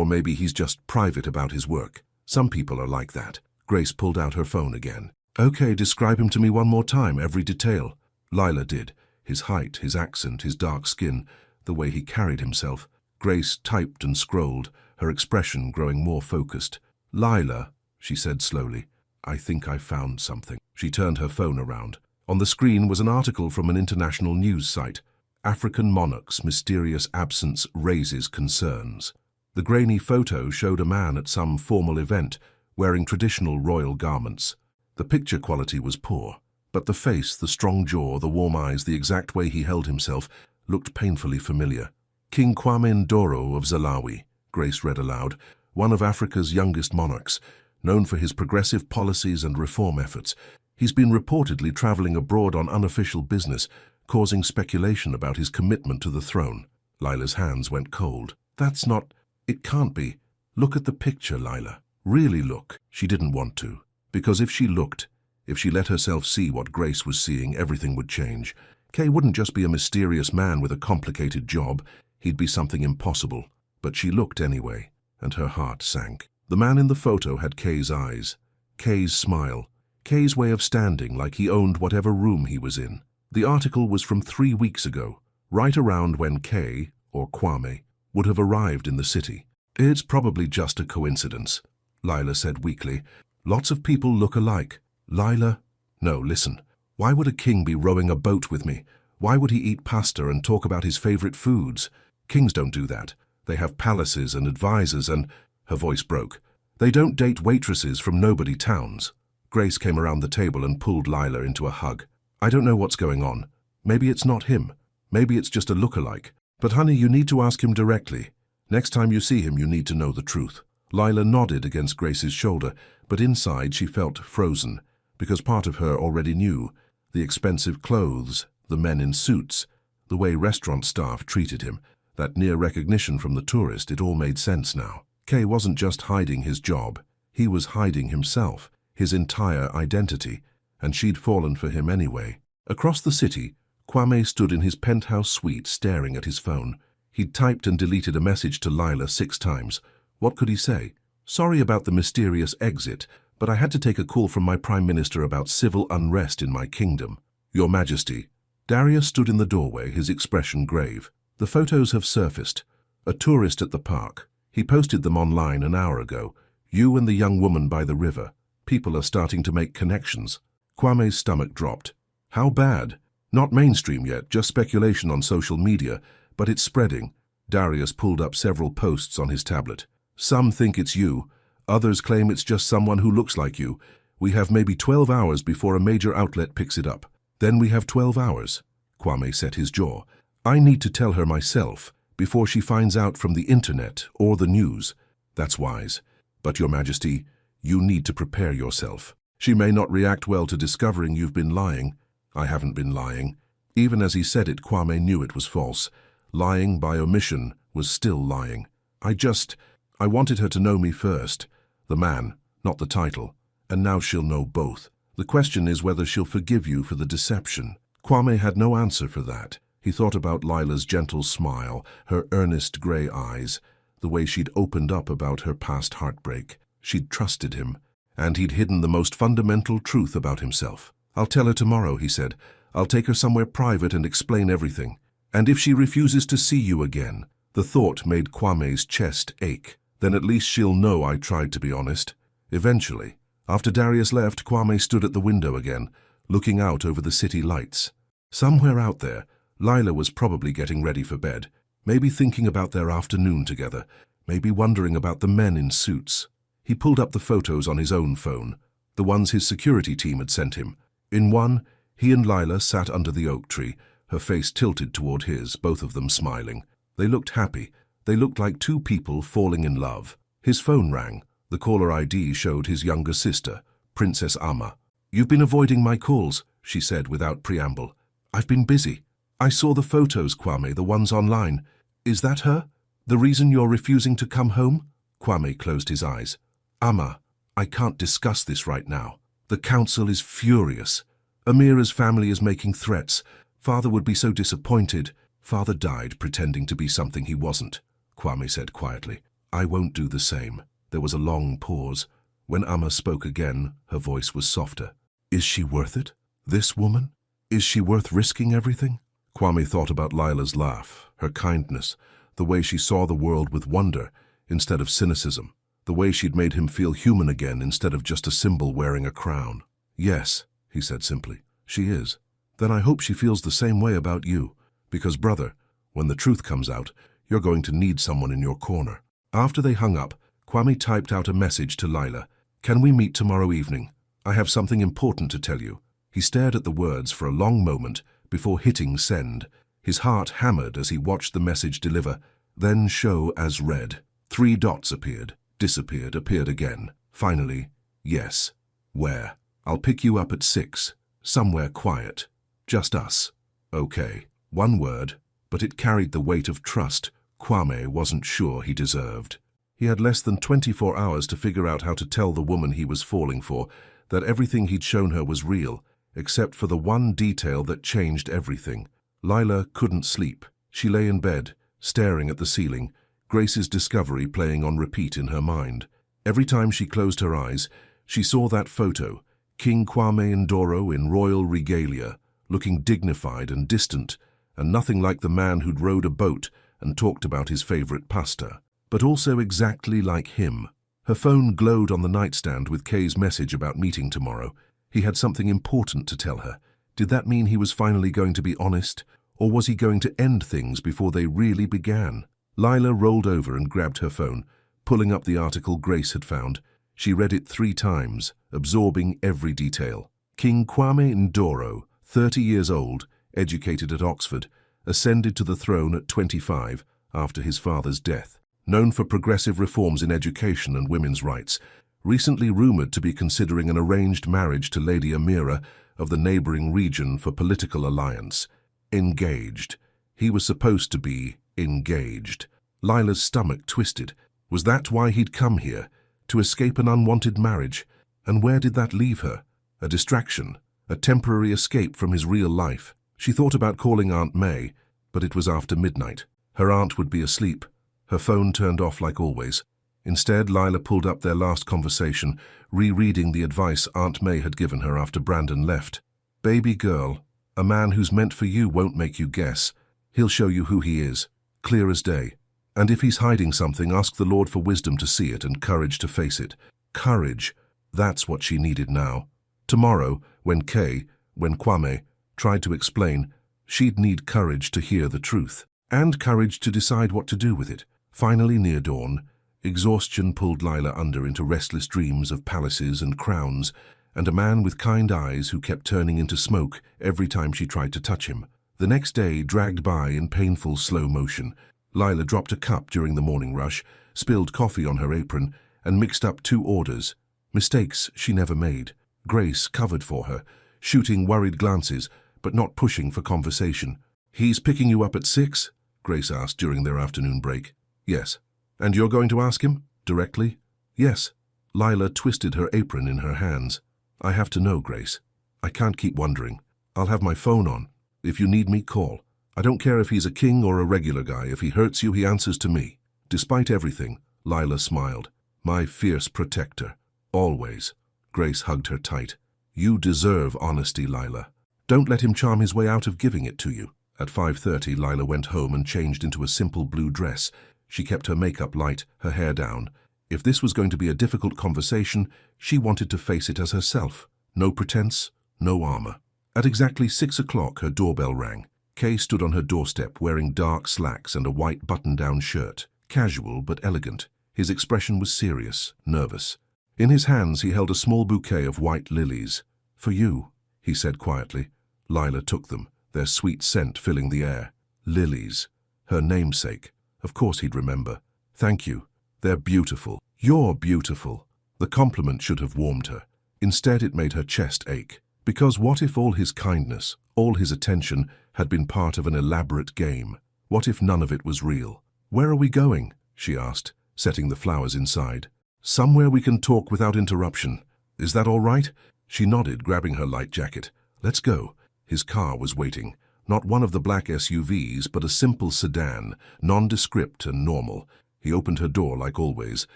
maybe he's just private about his work? Some people are like that." Grace pulled out her phone again. "Okay, describe him to me one more time, every detail." Lila did. His height, his accent, his dark skin, the way he carried himself. Grace typed and scrolled, her expression growing more focused. "Lila," she said slowly, "I think I found something." She turned her phone around. On the screen was an article from an international news site. "African monarch's mysterious absence raises concerns." The grainy photo showed a man at some formal event, wearing traditional royal garments. The picture quality was poor, but the face, the strong jaw, the warm eyes, the exact way he held himself, looked painfully familiar. "King Kwame Ndoro of Malawi," Grace read aloud, "one of Africa's youngest monarchs, known for his progressive policies and reform efforts. He's been reportedly traveling abroad on unofficial business, causing speculation about his commitment to the throne." Lila's hands went cold. "That's not... It can't be. Look at the picture, Lila. Really look." She didn't want to, because if she looked, if she let herself see what Grace was seeing, everything would change. Kay wouldn't just be a mysterious man with a complicated job. He'd be something impossible. But she looked anyway, and her heart sank. The man in the photo had Kay's eyes, Kay's smile, Kay's way of standing like he owned whatever room he was in. The article was from 3 weeks ago, right around when Kay, or Kwame, would have arrived in the city. "It's probably just a coincidence," Lila said weakly. "Lots of people look alike." "Lila, no, listen. Why would a king be rowing a boat with me? Why would he eat pasta and talk about his favorite foods? Kings don't do that. They have palaces and advisors and... Her voice broke. They don't date waitresses from nobody towns. Grace came around the table and pulled Lila into a hug. I don't know what's going on. Maybe it's not him. Maybe it's just a lookalike. But honey, you need to ask him directly. Next time you see him, you need to know the truth. Lila nodded against Grace's shoulder, but inside she felt frozen, because part of her already knew. The expensive clothes, the men in suits, the way restaurant staff treated him, that near recognition from the tourist, it all made sense now. Kay wasn't just hiding his job, he was hiding himself, his entire identity, and she'd fallen for him anyway. Across the city, Kwame stood in his penthouse suite staring at his phone. He'd typed and deleted a message to Lila 6 times. What could he say? Sorry about the mysterious exit, but I had to take a call from my Prime Minister about civil unrest in my kingdom. Your Majesty. Darius stood in the doorway, his expression grave. The photos have surfaced. A tourist at the park. He posted them online an hour ago. You and the young woman by the river. People are starting to make connections. Kwame's stomach dropped. How bad? Not mainstream yet, just speculation on social media, but it's spreading. Darius pulled up several posts on his tablet. Some think it's you. Others claim it's just someone who looks like you. We have maybe 12 hours before a major outlet picks it up. Then we have 12 hours. Kwame set his jaw. I need to tell her myself, before she finds out from the internet or the news. That's wise. But, Your Majesty, you need to prepare yourself. She may not react well to discovering you've been lying. I haven't been lying. Even as he said it, Kwame knew it was false. Lying by omission was still lying. I wanted her to know me first. The man, not the title. And now she'll know both. The question is whether she'll forgive you for the deception. Kwame had no answer for that. He thought about Lila's gentle smile, her earnest grey eyes, the way she'd opened up about her past heartbreak. She'd trusted him, and he'd hidden the most fundamental truth about himself. I'll tell her tomorrow, he said. I'll take her somewhere private and explain everything. And if she refuses to see you again, the thought made Kwame's chest ache. Then at least she'll know I tried to be honest. Eventually, after Darius left, Kwame stood at the window again, looking out over the city lights. Somewhere out there, Lila was probably getting ready for bed, maybe thinking about their afternoon together, maybe wondering about the men in suits. He pulled up the photos on his own phone, the ones his security team had sent him. In one, he and Lila sat under the oak tree, her face tilted toward his, both of them smiling. They looked happy. They looked like two people falling in love. His phone rang. The caller ID showed his younger sister, Princess Ama. You've been avoiding my calls, she said without preamble. I've been busy. I saw the photos, Kwame, the ones online. Is that her? The reason you're refusing to come home? Kwame closed his eyes. Ama, I can't discuss this right now. The council is furious. Amira's family is making threats. Father would be so disappointed. Father died pretending to be something he wasn't, Kwame said quietly. I won't do the same. There was a long pause. When Ama spoke again, her voice was softer. Is she worth it? This woman? Is she worth risking everything? Kwame thought about Lila's laugh, her kindness, the way she saw the world with wonder instead of cynicism, the way she'd made him feel human again instead of just a symbol wearing a crown. Yes, he said simply, she is. Then I hope she feels the same way about you, because, brother, when the truth comes out, you're going to need someone in your corner. After they hung up, Kwame typed out a message to Lila. Can we meet tomorrow evening? I have something important to tell you. He stared at the words for a long moment before hitting send. His heart hammered as he watched the message deliver, then show as read. 3 dots appeared, disappeared, appeared again. Finally, yes. Where? I'll pick you up at 6. Somewhere quiet. Just us. Okay. 1 word, but it carried the weight of trust Kwame wasn't sure he deserved. He had less than 24 hours to figure out how to tell the woman he was falling for that everything he'd shown her was real, except for the one detail that changed everything. Lila couldn't sleep. She lay in bed, staring at the ceiling, Grace's discovery playing on repeat in her mind. Every time she closed her eyes, she saw that photo, King Kwame Ndoro in royal regalia, looking dignified and distant, and nothing like the man who'd rowed a boat and talked about his favorite pasta, but also exactly like him. Her phone glowed on the nightstand with Kay's message about meeting tomorrow. He had something important to tell her. Did that mean he was finally going to be honest, or was he going to end things before they really began? Lila rolled over and grabbed her phone, pulling up the article Grace had found. She read it 3 times, absorbing every detail. King Kwame Ndoro, 30 years old, educated at Oxford, ascended to the throne at 25 after his father's death. Known for progressive reforms in education and women's rights, recently rumoured to be considering an arranged marriage to Lady Amira of the neighbouring region for political alliance. Engaged. He was supposed to be engaged. Lila's stomach twisted. Was that why he'd come here? To escape an unwanted marriage? And where did that leave her? A distraction, a temporary escape from his real life. She thought about calling Aunt May, but it was after midnight. Her aunt would be asleep. Her phone turned off like always. Instead, Lila pulled up their last conversation, rereading the advice Aunt May had given her after Brandon left. Baby girl, a man who's meant for you won't make you guess. He'll show you who he is, clear as day. And if he's hiding something, ask the Lord for wisdom to see it and courage to face it. Courage. That's what she needed now. Tomorrow, when Kwame, tried to explain, she'd need courage to hear the truth. And courage to decide what to do with it. Finally, near dawn, exhaustion pulled Lila under into restless dreams of palaces and crowns, and a man with kind eyes who kept turning into smoke every time she tried to touch him. The next day dragged by in painful slow motion. Lila dropped a cup during the morning rush, spilled coffee on her apron, and mixed up 2 orders. Mistakes she never made. Grace covered for her, shooting worried glances, but not pushing for conversation. "He's picking you up at 6? Grace asked during their afternoon break. "Yes." "And you're going to ask him? Directly?" "Yes." Lila twisted her apron in her hands. "I have to know, Grace. I can't keep wondering. I'll have my phone on. If you need me, call. I don't care if he's a king or a regular guy. If he hurts you, he answers to me." Despite everything, Lila smiled. "My fierce protector. Always." Grace hugged her tight. "You deserve honesty, Lila. Don't let him charm his way out of giving it to you." At 5:30, Lila went home and changed into a simple blue dress. She kept her makeup light, her hair down. If this was going to be a difficult conversation, she wanted to face it as herself. No pretense, no armor. At exactly 6 o'clock, her doorbell rang. Kay stood on her doorstep wearing dark slacks and a white button-down shirt. Casual but elegant. His expression was serious, nervous. In his hands, he held a small bouquet of white lilies. "For you," he said quietly. Lila took them, their sweet scent filling the air. Lilies. Her namesake. Of course he'd remember. "Thank you. They're beautiful. You're beautiful." The compliment should have warmed her. Instead, it made her chest ache. Because what if all his kindness, all his attention, had been part of an elaborate game? What if none of it was real? "Where are we going?" she asked, setting the flowers inside. "Somewhere we can talk without interruption. Is that all right?" She nodded, grabbing her light jacket. "Let's go." His car was waiting. Not one of the black SUVs, but a simple sedan, nondescript and normal. He opened her door like always,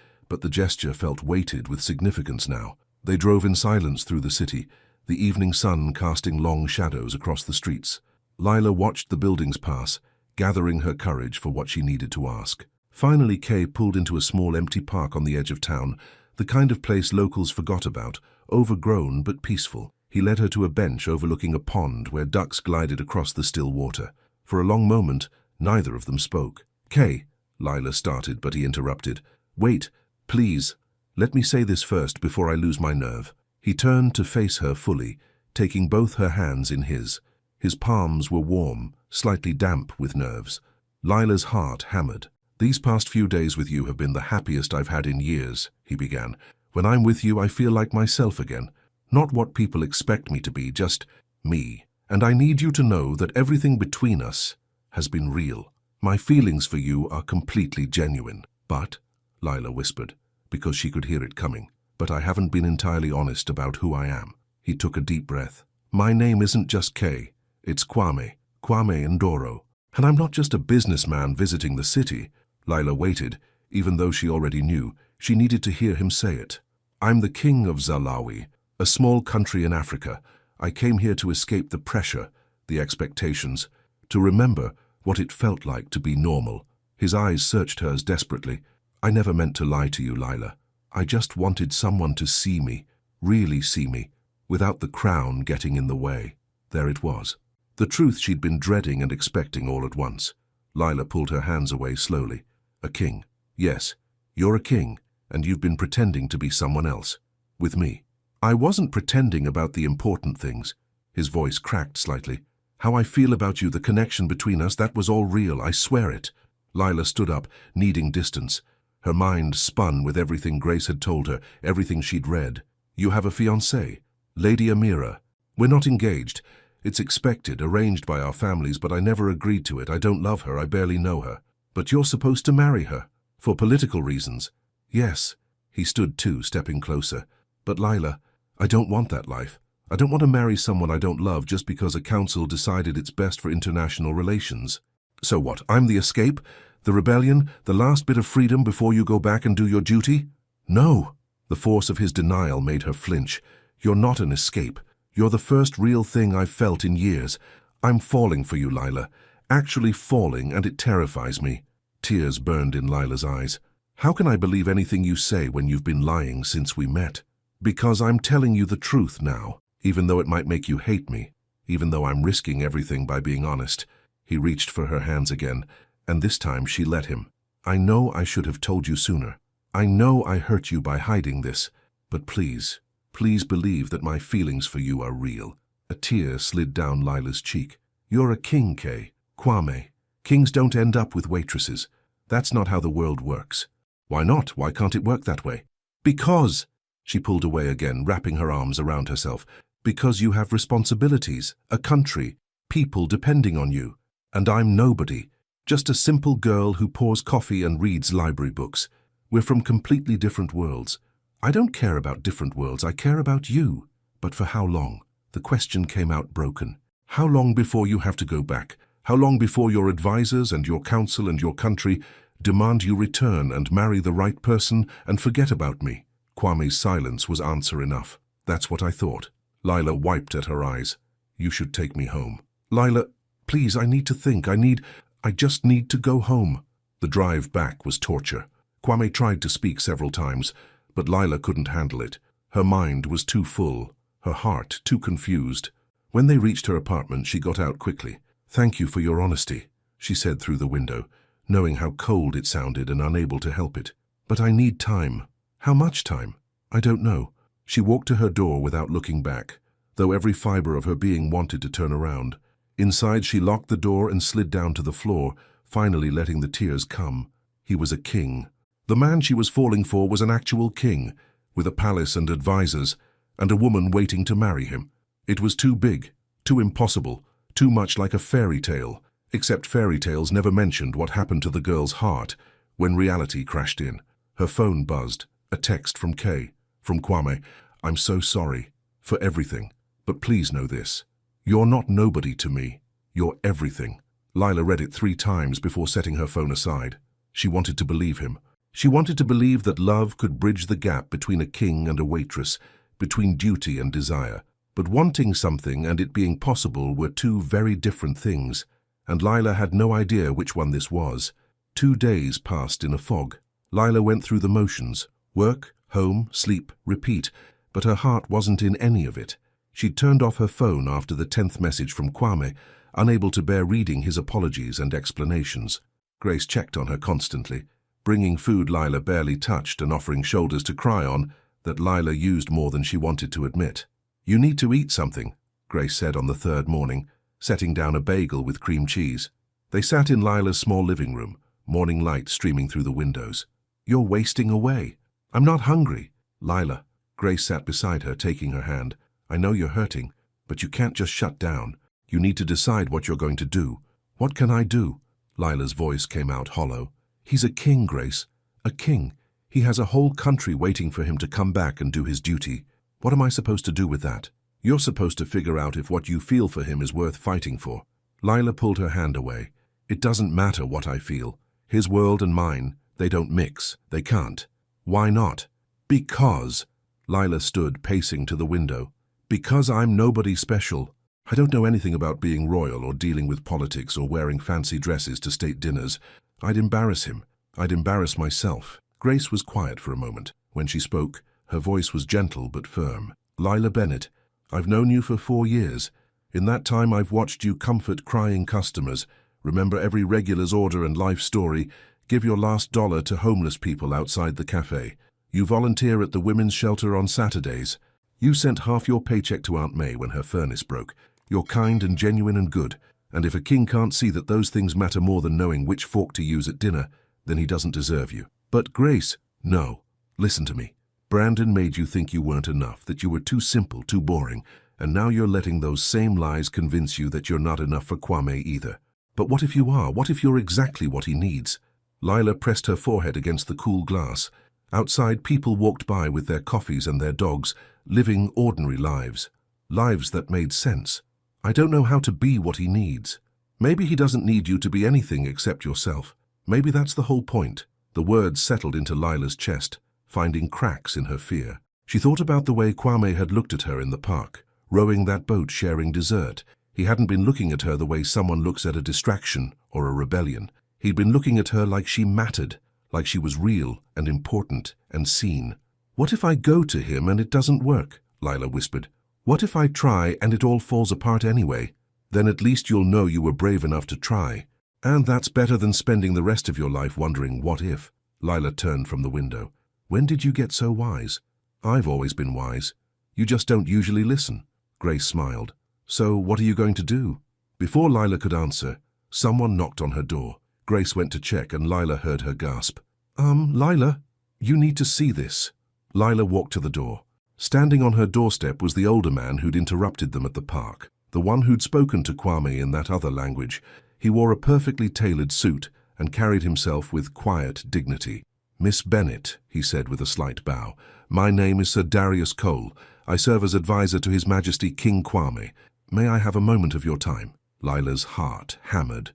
but the gesture felt weighted with significance now. They drove in silence through the city, the evening sun casting long shadows across the streets. Lila watched the buildings pass, gathering her courage for what she needed to ask. Finally, Kay pulled into a small empty park on the edge of town, the kind of place locals forgot about, overgrown but peaceful. He led her to a bench overlooking a pond where ducks glided across the still water. For a long moment, neither of them spoke. "Kay," Lila started, but he interrupted. "Wait, please. Let me say this first before I lose my nerve." He turned to face her fully, taking both her hands in his. His palms were warm, slightly damp with nerves. Lila's heart hammered. "These past few days with you have been the happiest I've had in years," he began. "When I'm with you, I feel like myself again. Not what people expect me to be, just me. And I need you to know that everything between us has been real. My feelings for you are completely genuine." "But," Lila whispered, because she could hear it coming, "but I haven't been entirely honest about who I am." He took a deep breath. "My name isn't just Kay. It's Kwame Ndoro. And I'm not just a businessman visiting the city." Lila waited, even though she already knew. She needed to hear him say it. "I'm the king of Zalawi, a small country in Africa. I came here to escape the pressure, the expectations, to remember what it felt like to be normal." His eyes searched hers desperately. "I never meant to lie to you, Lila. I just wanted someone to see me, really see me, without the crown getting in the way." There it was. The truth she'd been dreading and expecting all at once. Lila pulled her hands away slowly. A king. Yes, you're a king, and you've been pretending to be someone else. With me. I wasn't pretending about the important things. His voice cracked slightly. How I feel about you, the connection between us, that was all real, I swear it. Lila stood up, needing distance. Her mind spun with everything Grace had told her, everything she'd read. You have a fiancée, Lady Amira. We're not engaged. It's expected, arranged by our families, but I never agreed to it. I don't love her, I barely know her. But you're supposed to marry her. For political reasons. Yes. He stood too, stepping closer. But Lila, I don't want that life. I don't want to marry someone I don't love just because a council decided it's best for international relations. So what, I'm the escape? The rebellion? The last bit of freedom before you go back and do your duty? No. The force of his denial made her flinch. You're not an escape. You're the first real thing I've felt in years. I'm falling for you, Lila. Actually falling, and it terrifies me. Tears burned in Lila's eyes. How can I believe anything you say when you've been lying since we met? Because I'm telling you the truth now, even though it might make you hate me, even though I'm risking everything by being honest. He reached for her hands again, and this time she let him. I know I should have told you sooner. I know I hurt you by hiding this, but please, please believe that my feelings for you are real. A tear slid down Lila's cheek. You're a king, Kay. Kwame. Kings don't end up with waitresses. That's not how the world works. Why not? Why can't it work that way? Because, she pulled away again, wrapping her arms around herself, because you have responsibilities, a country, people depending on you. And I'm nobody, just a simple girl who pours coffee and reads library books. We're from completely different worlds. I don't care about different worlds, I care about you. But for how long? The question came out broken. How long before you have to go back? How long before your advisors and your council and your country demand you return and marry the right person and forget about me? Kwame's silence was answer enough. That's what I thought. Lila wiped at her eyes. You should take me home. Lila, please, I need to think. I just need to go home. The drive back was torture. Kwame tried to speak several times, but Lila couldn't handle it. Her mind was too full, her heart too confused. When they reached her apartment, she got out quickly. Thank you for your honesty, she said through the window, knowing how cold it sounded and unable to help it. But I need time. How much time? I don't know. She walked to her door without looking back, though every fiber of her being wanted to turn around. Inside, she locked the door and slid down to the floor, finally letting the tears come. He was a king. The man she was falling for was an actual king, with a palace and advisors, and a woman waiting to marry him. It was too big, too impossible, too much like a fairy tale, except fairy tales never mentioned what happened to the girl's heart when reality crashed in. Her phone buzzed, a text from Kay, from Kwame. I'm so sorry for everything, but please know this. You're not nobody to me. You're everything. Lila read it 3 times before setting her phone aside. She wanted to believe him. She wanted to believe that love could bridge the gap between a king and a waitress, between duty and desire. But wanting something and it being possible were 2 very different things, and Lila had no idea which one this was. 2 days passed in a fog. Lila went through the motions, work, home, sleep, repeat, but her heart wasn't in any of it. She'd turned off her phone after the 10th message from Kwame, unable to bear reading his apologies and explanations. Grace checked on her constantly, bringing food Lila barely touched and offering shoulders to cry on that Lila used more than she wanted to admit. You need to eat something, Grace said on the 3rd morning, setting down a bagel with cream cheese. They sat in Lila's small living room, morning light streaming through the windows. You're wasting away. I'm not hungry. Lila. Grace sat beside her, taking her hand. I know you're hurting, but you can't just shut down. You need to decide what you're going to do. What can I do? Lila's voice came out hollow. He's a king, Grace. A king. He has a whole country waiting for him to come back and do his duty. What am I supposed to do with that? You're supposed to figure out if what you feel for him is worth fighting for. Lila pulled her hand away. It doesn't matter what I feel. His world and mine, they don't mix. They can't. Why not? Because. Lila stood, pacing to the window. Because I'm nobody special. I don't know anything about being royal or dealing with politics or wearing fancy dresses to state dinners. I'd embarrass him. I'd embarrass myself. Grace was quiet for a moment. When she spoke, her voice was gentle but firm. Lila Bennett, I've known you for 4 years. In that time I've watched you comfort crying customers, remember every regular's order and life story, give your last dollar to homeless people outside the cafe. You volunteer at the women's shelter on Saturdays. You sent half your paycheck to Aunt May when her furnace broke. You're kind and genuine and good, and if a king can't see that those things matter more than knowing which fork to use at dinner, then he doesn't deserve you. But Grace, no. Listen to me. Brandon made you think you weren't enough, that you were too simple, too boring, and now you're letting those same lies convince you that you're not enough for Kwame either. But what if you are? What if you're exactly what he needs? Lila pressed her forehead against the cool glass. Outside, people walked by with their coffees and their dogs, living ordinary lives. Lives that made sense. I don't know how to be what he needs. Maybe he doesn't need you to be anything except yourself. Maybe that's the whole point. The words settled into Lila's chest, finding cracks in her fear. She thought about the way Kwame had looked at her in the park, rowing that boat, sharing dessert. He hadn't been looking at her the way someone looks at a distraction or a rebellion. He'd been looking at her like she mattered, like she was real and important and seen. What if I go to him and it doesn't work? Lila whispered. What if I try and it all falls apart anyway? Then at least you'll know you were brave enough to try. And that's better than spending the rest of your life wondering what if. Lila turned from the window. When did you get so wise? I've always been wise. You just don't usually listen. Grace smiled. So what are you going to do? Before Lila could answer, someone knocked on her door. Grace went to check and Lila heard her gasp. Lila, you need to see this. Lila walked to the door. Standing on her doorstep was the older man who'd interrupted them at the park, the one who'd spoken to Kwame in that other language. He wore a perfectly tailored suit and carried himself with quiet dignity. Miss Bennet, he said with a slight bow, my name is Sir Darius Cole. I serve as advisor to His Majesty King Kwame. May I have a moment of your time? Lila's heart hammered.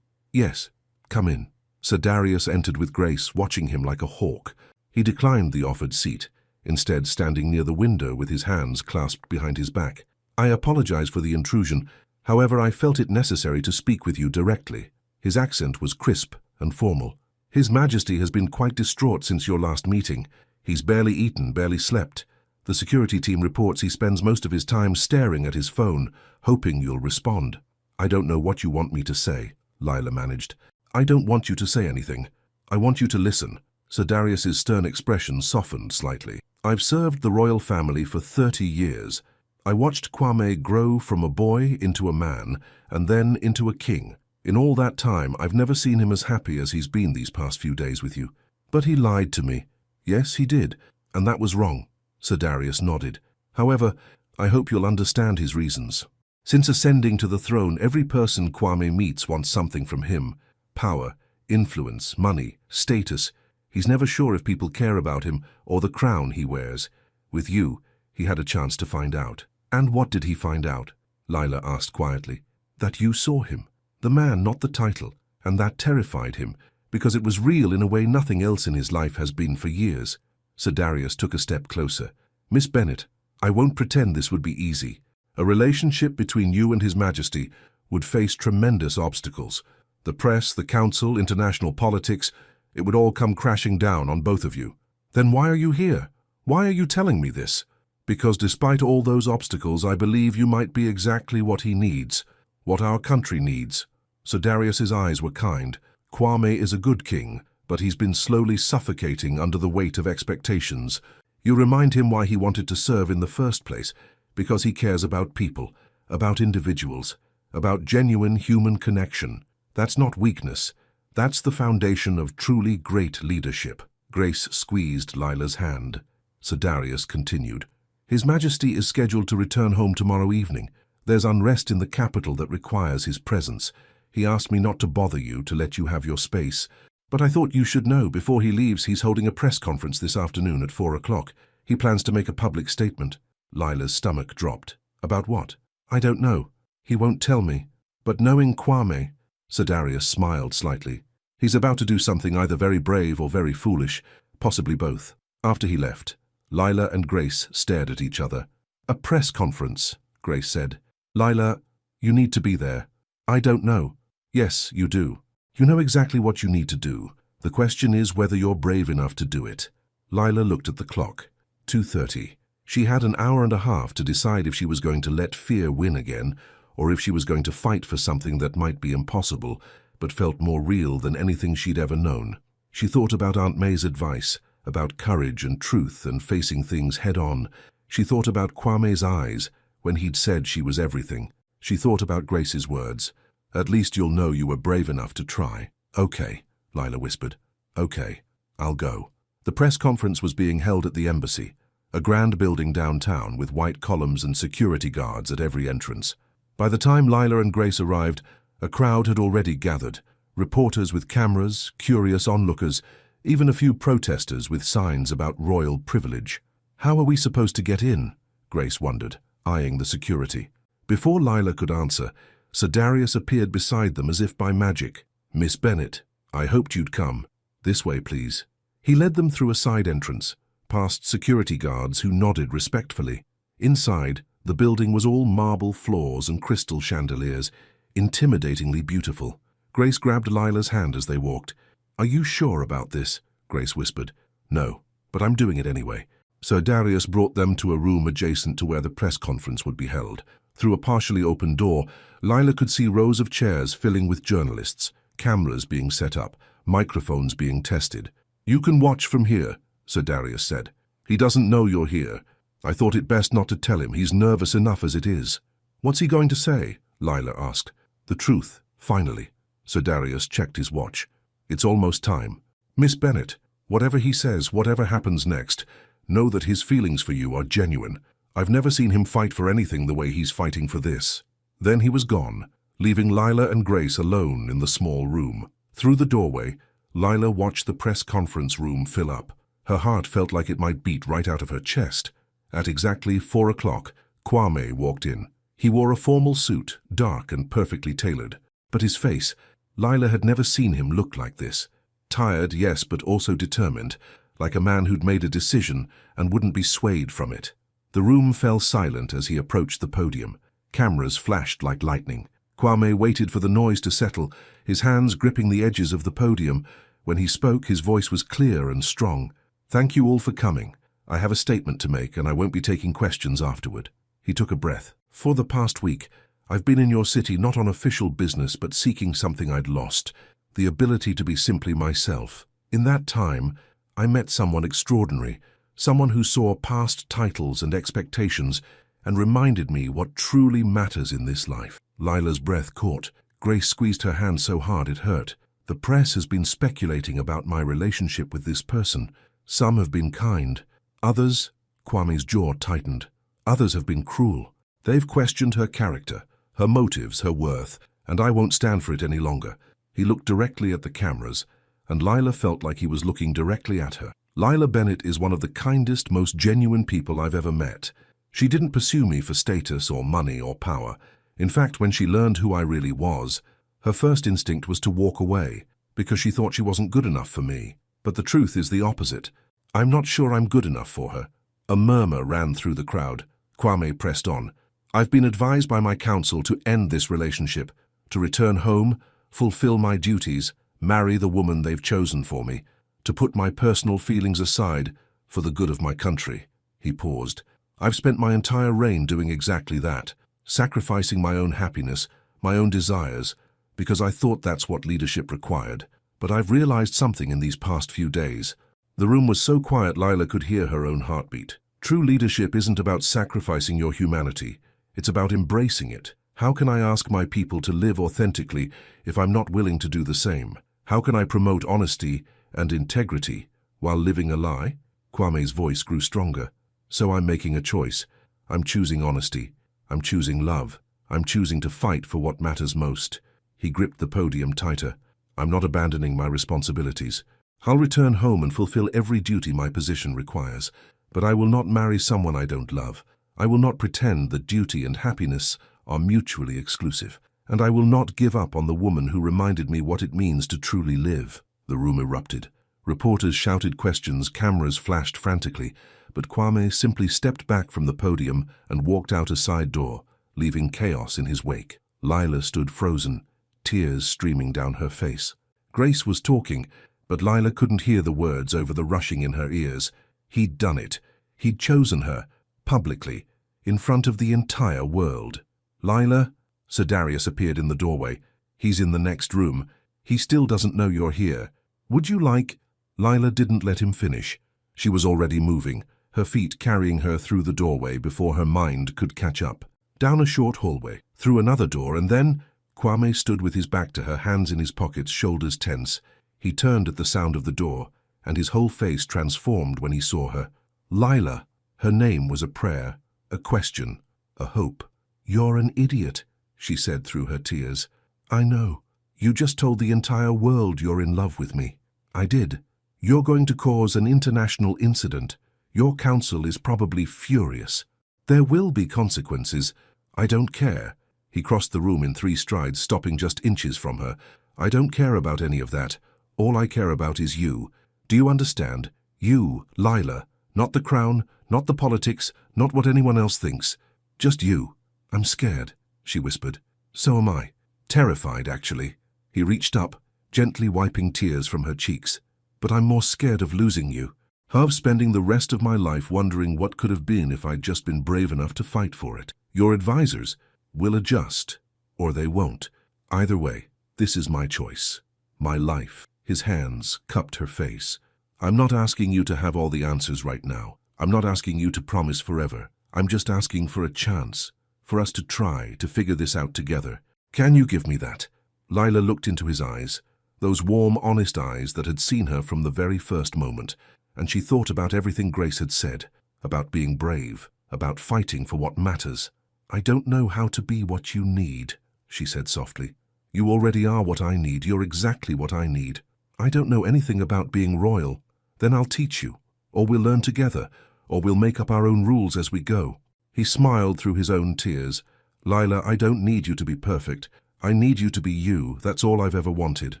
Yes, come in. Sir Darius entered with Grace, watching him like a hawk. He declined the offered seat, instead standing near the window with his hands clasped behind his back. I apologize for the intrusion. However, I felt it necessary to speak with you directly. His accent was crisp and formal. His Majesty has been quite distraught since your last meeting. He's barely eaten, barely slept. The security team reports he spends most of his time staring at his phone, hoping you'll respond. I don't know what you want me to say, Lila managed. I don't want you to say anything. I want you to listen. Sir Darius's stern expression softened slightly. I've served the royal family for 30 years. I watched Kwame grow from a boy into a man, and then into a king. In all that time, I've never seen him as happy as he's been these past few days with you. But he lied to me. Yes, he did, and that was wrong. Sir Darius nodded. However, I hope you'll understand his reasons. Since ascending to the throne, every person Kwame meets wants something from him. Power, influence, money, status. He's never sure if people care about him or the crown he wears. With you, he had a chance to find out. And what did he find out? Lila asked quietly. That you saw him. The man, not the title. And that terrified him, because it was real in a way nothing else in his life has been for years. Sir Darius took a step closer. Miss Bennet, I won't pretend this would be easy. A relationship between you and His Majesty would face tremendous obstacles. The press, the council, international politics, it would all come crashing down on both of you. Then why are you here? Why are you telling me this? Because despite all those obstacles, I believe you might be exactly what he needs, what our country needs. Sir Darius's eyes were kind. Kwame is a good king, but he's been slowly suffocating under the weight of expectations. You remind him why he wanted to serve in the first place, because he cares about people, about individuals, about genuine human connection. That's not weakness. That's the foundation of truly great leadership. Grace squeezed Lila's hand. Sir Darius continued. His Majesty is scheduled to return home tomorrow evening. There's unrest in the capital that requires his presence. He asked me not to bother you, to let you have your space. But I thought you should know before he leaves he's holding a press conference this afternoon at 4 o'clock. He plans to make a public statement. Lila's stomach dropped. About what? I don't know. He won't tell me. But knowing Kwame, Sir Darius smiled slightly. He's about to do something either very brave or very foolish, possibly both. After he left, Lila and Grace stared at each other. A press conference, Grace said. Lila, you need to be there. I don't know. Yes, you do. You know exactly what you need to do. The question is whether you're brave enough to do it. Lila looked at the clock. 2:30. She had an hour and a half to decide if she was going to let fear win again, or if she was going to fight for something that might be impossible, but felt more real than anything she'd ever known. She thought about Aunt May's advice, about courage and truth and facing things head-on. She thought about Kwame's eyes when he'd said she was everything. She thought about Grace's words. "At least you'll know you were brave enough to try." "Okay," Lila whispered. "Okay, I'll go." The press conference was being held at the embassy, a grand building downtown with white columns and security guards at every entrance. By the time Lila and Grace arrived, a crowd had already gathered, reporters with cameras, curious onlookers, even a few protesters with signs about royal privilege. "How are we supposed to get in?" Grace wondered, eyeing the security. Before Lila could answer, Sir Darius appeared beside them as if by magic. "Miss Bennet, I hoped you'd come. This way, please." He led them through a side entrance, past security guards who nodded respectfully. Inside, the building was all marble floors and crystal chandeliers, intimidatingly beautiful. Grace grabbed Lila's hand as they walked. "Are you sure about this?" Grace whispered. "No, but I'm doing it anyway." Sir Darius brought them to a room adjacent to where the press conference would be held. Through a partially open door, Lila could see rows of chairs filling with journalists, cameras being set up, microphones being tested. "You can watch from here," Sir Darius said. "He doesn't know you're here. I thought it best not to tell him. He's nervous enough as it is." "What's he going to say?" Lila asked. "The truth, finally." Sir Darius checked his watch. "It's almost time. Miss Bennet, whatever he says, whatever happens next, know that his feelings for you are genuine. I've never seen him fight for anything the way he's fighting for this." Then he was gone, leaving Lila and Grace alone in the small room. Through the doorway, Lila watched the press conference room fill up. Her heart felt like it might beat right out of her chest. At exactly 4 o'clock, Kwame walked in. He wore a formal suit, dark and perfectly tailored. But his face, Lila had never seen him look like this. Tired, yes, but also determined, like a man who'd made a decision and wouldn't be swayed from it. The room fell silent as he approached the podium. Cameras flashed like lightning. Kwame waited for the noise to settle, his hands gripping the edges of the podium. When he spoke, his voice was clear and strong. "Thank you all for coming. I have a statement to make, and I won't be taking questions afterward." He took a breath. "For the past week, I've been in your city not on official business, but seeking something I'd lost, the ability to be simply myself. In that time, I met someone extraordinary, someone who saw past titles and expectations and reminded me what truly matters in this life." Lila's breath caught. Grace squeezed her hand so hard it hurt. "The press has been speculating about my relationship with this person. Some have been kind. Others," Kwame's jaw tightened, "others have been cruel. They've questioned her character, her motives, her worth, and I won't stand for it any longer." He looked directly at the cameras, and Lila felt like he was looking directly at her. "Lila Bennet is one of the kindest, most genuine people I've ever met. She didn't pursue me for status or money or power. In fact, when she learned who I really was, her first instinct was to walk away, because she thought she wasn't good enough for me. But the truth is the opposite. I'm not sure I'm good enough for her." A murmur ran through the crowd. Kwame pressed on. "I've been advised by my council to end this relationship, to return home, fulfill my duties, marry the woman they've chosen for me, to put my personal feelings aside for the good of my country." He paused. "I've spent my entire reign doing exactly that, sacrificing my own happiness, my own desires, because I thought that's what leadership required. But I've realized something in these past few days." The room was so quiet Lila could hear her own heartbeat. "True leadership isn't about sacrificing your humanity. It's about embracing it. How can I ask my people to live authentically if I'm not willing to do the same? How can I promote honesty and integrity while living a lie?" Kwame's voice grew stronger. "So I'm making a choice. I'm choosing honesty. I'm choosing love. I'm choosing to fight for what matters most." He gripped the podium tighter. "I'm not abandoning my responsibilities. I'll return home and fulfill every duty my position requires. But I will not marry someone I don't love. I will not pretend that duty and happiness are mutually exclusive. And I will not give up on the woman who reminded me what it means to truly live." The room erupted. Reporters shouted questions, cameras flashed frantically, but Kwame simply stepped back from the podium and walked out a side door, leaving chaos in his wake. Lila stood frozen, tears streaming down her face. Grace was talking, but Lila couldn't hear the words over the rushing in her ears. He'd done it. He'd chosen her, publicly, in front of the entire world. Lila? Sir Darius appeared in the doorway. He's in the next room. He still doesn't know you're here. Would you like... Lila didn't let him finish. She was already moving, her feet carrying her through the doorway before her mind could catch up. Down a short hallway, through another door, and then... Kwame stood with his back to her, hands in his pockets, shoulders tense. He turned at the sound of the door, and his whole face transformed when he saw her. Lila. Her name was a prayer, a question, a hope. "You're an idiot," she said through her tears. "I know. You just told the entire world you're in love with me." "I did. You're going to cause an international incident. Your council is probably furious. There will be consequences. I don't care." He crossed the room in 3 strides, stopping just inches from her. "I don't care about any of that. All I care about is you. Do you understand? You, Lila. Not the crown, not the politics, not what anyone else thinks. Just you." "I'm scared," she whispered. "So am I. Terrified, actually." He reached up, gently wiping tears from her cheeks. "But I'm more scared of losing you. Of spending the rest of my life wondering what could have been if I'd just been brave enough to fight for it. Your advisors will adjust, or they won't. Either way, this is my choice. My life." His hands cupped her face. "I'm not asking you to have all the answers right now. I'm not asking you to promise forever. I'm just asking for a chance, for us to try to figure this out together. Can you give me that?" Lila looked into his eyes, those warm, honest eyes that had seen her from the very first moment, and she thought about everything Grace had said, about being brave, about fighting for what matters. "I don't know how to be what you need," she said softly. "You already are what I need. You're exactly what I need. I don't know anything about being royal. Then I'll teach you, or we'll learn together, or we'll make up our own rules as we go." He smiled through his own tears. "Lila, I don't need you to be perfect. I need you to be you. That's all I've ever wanted."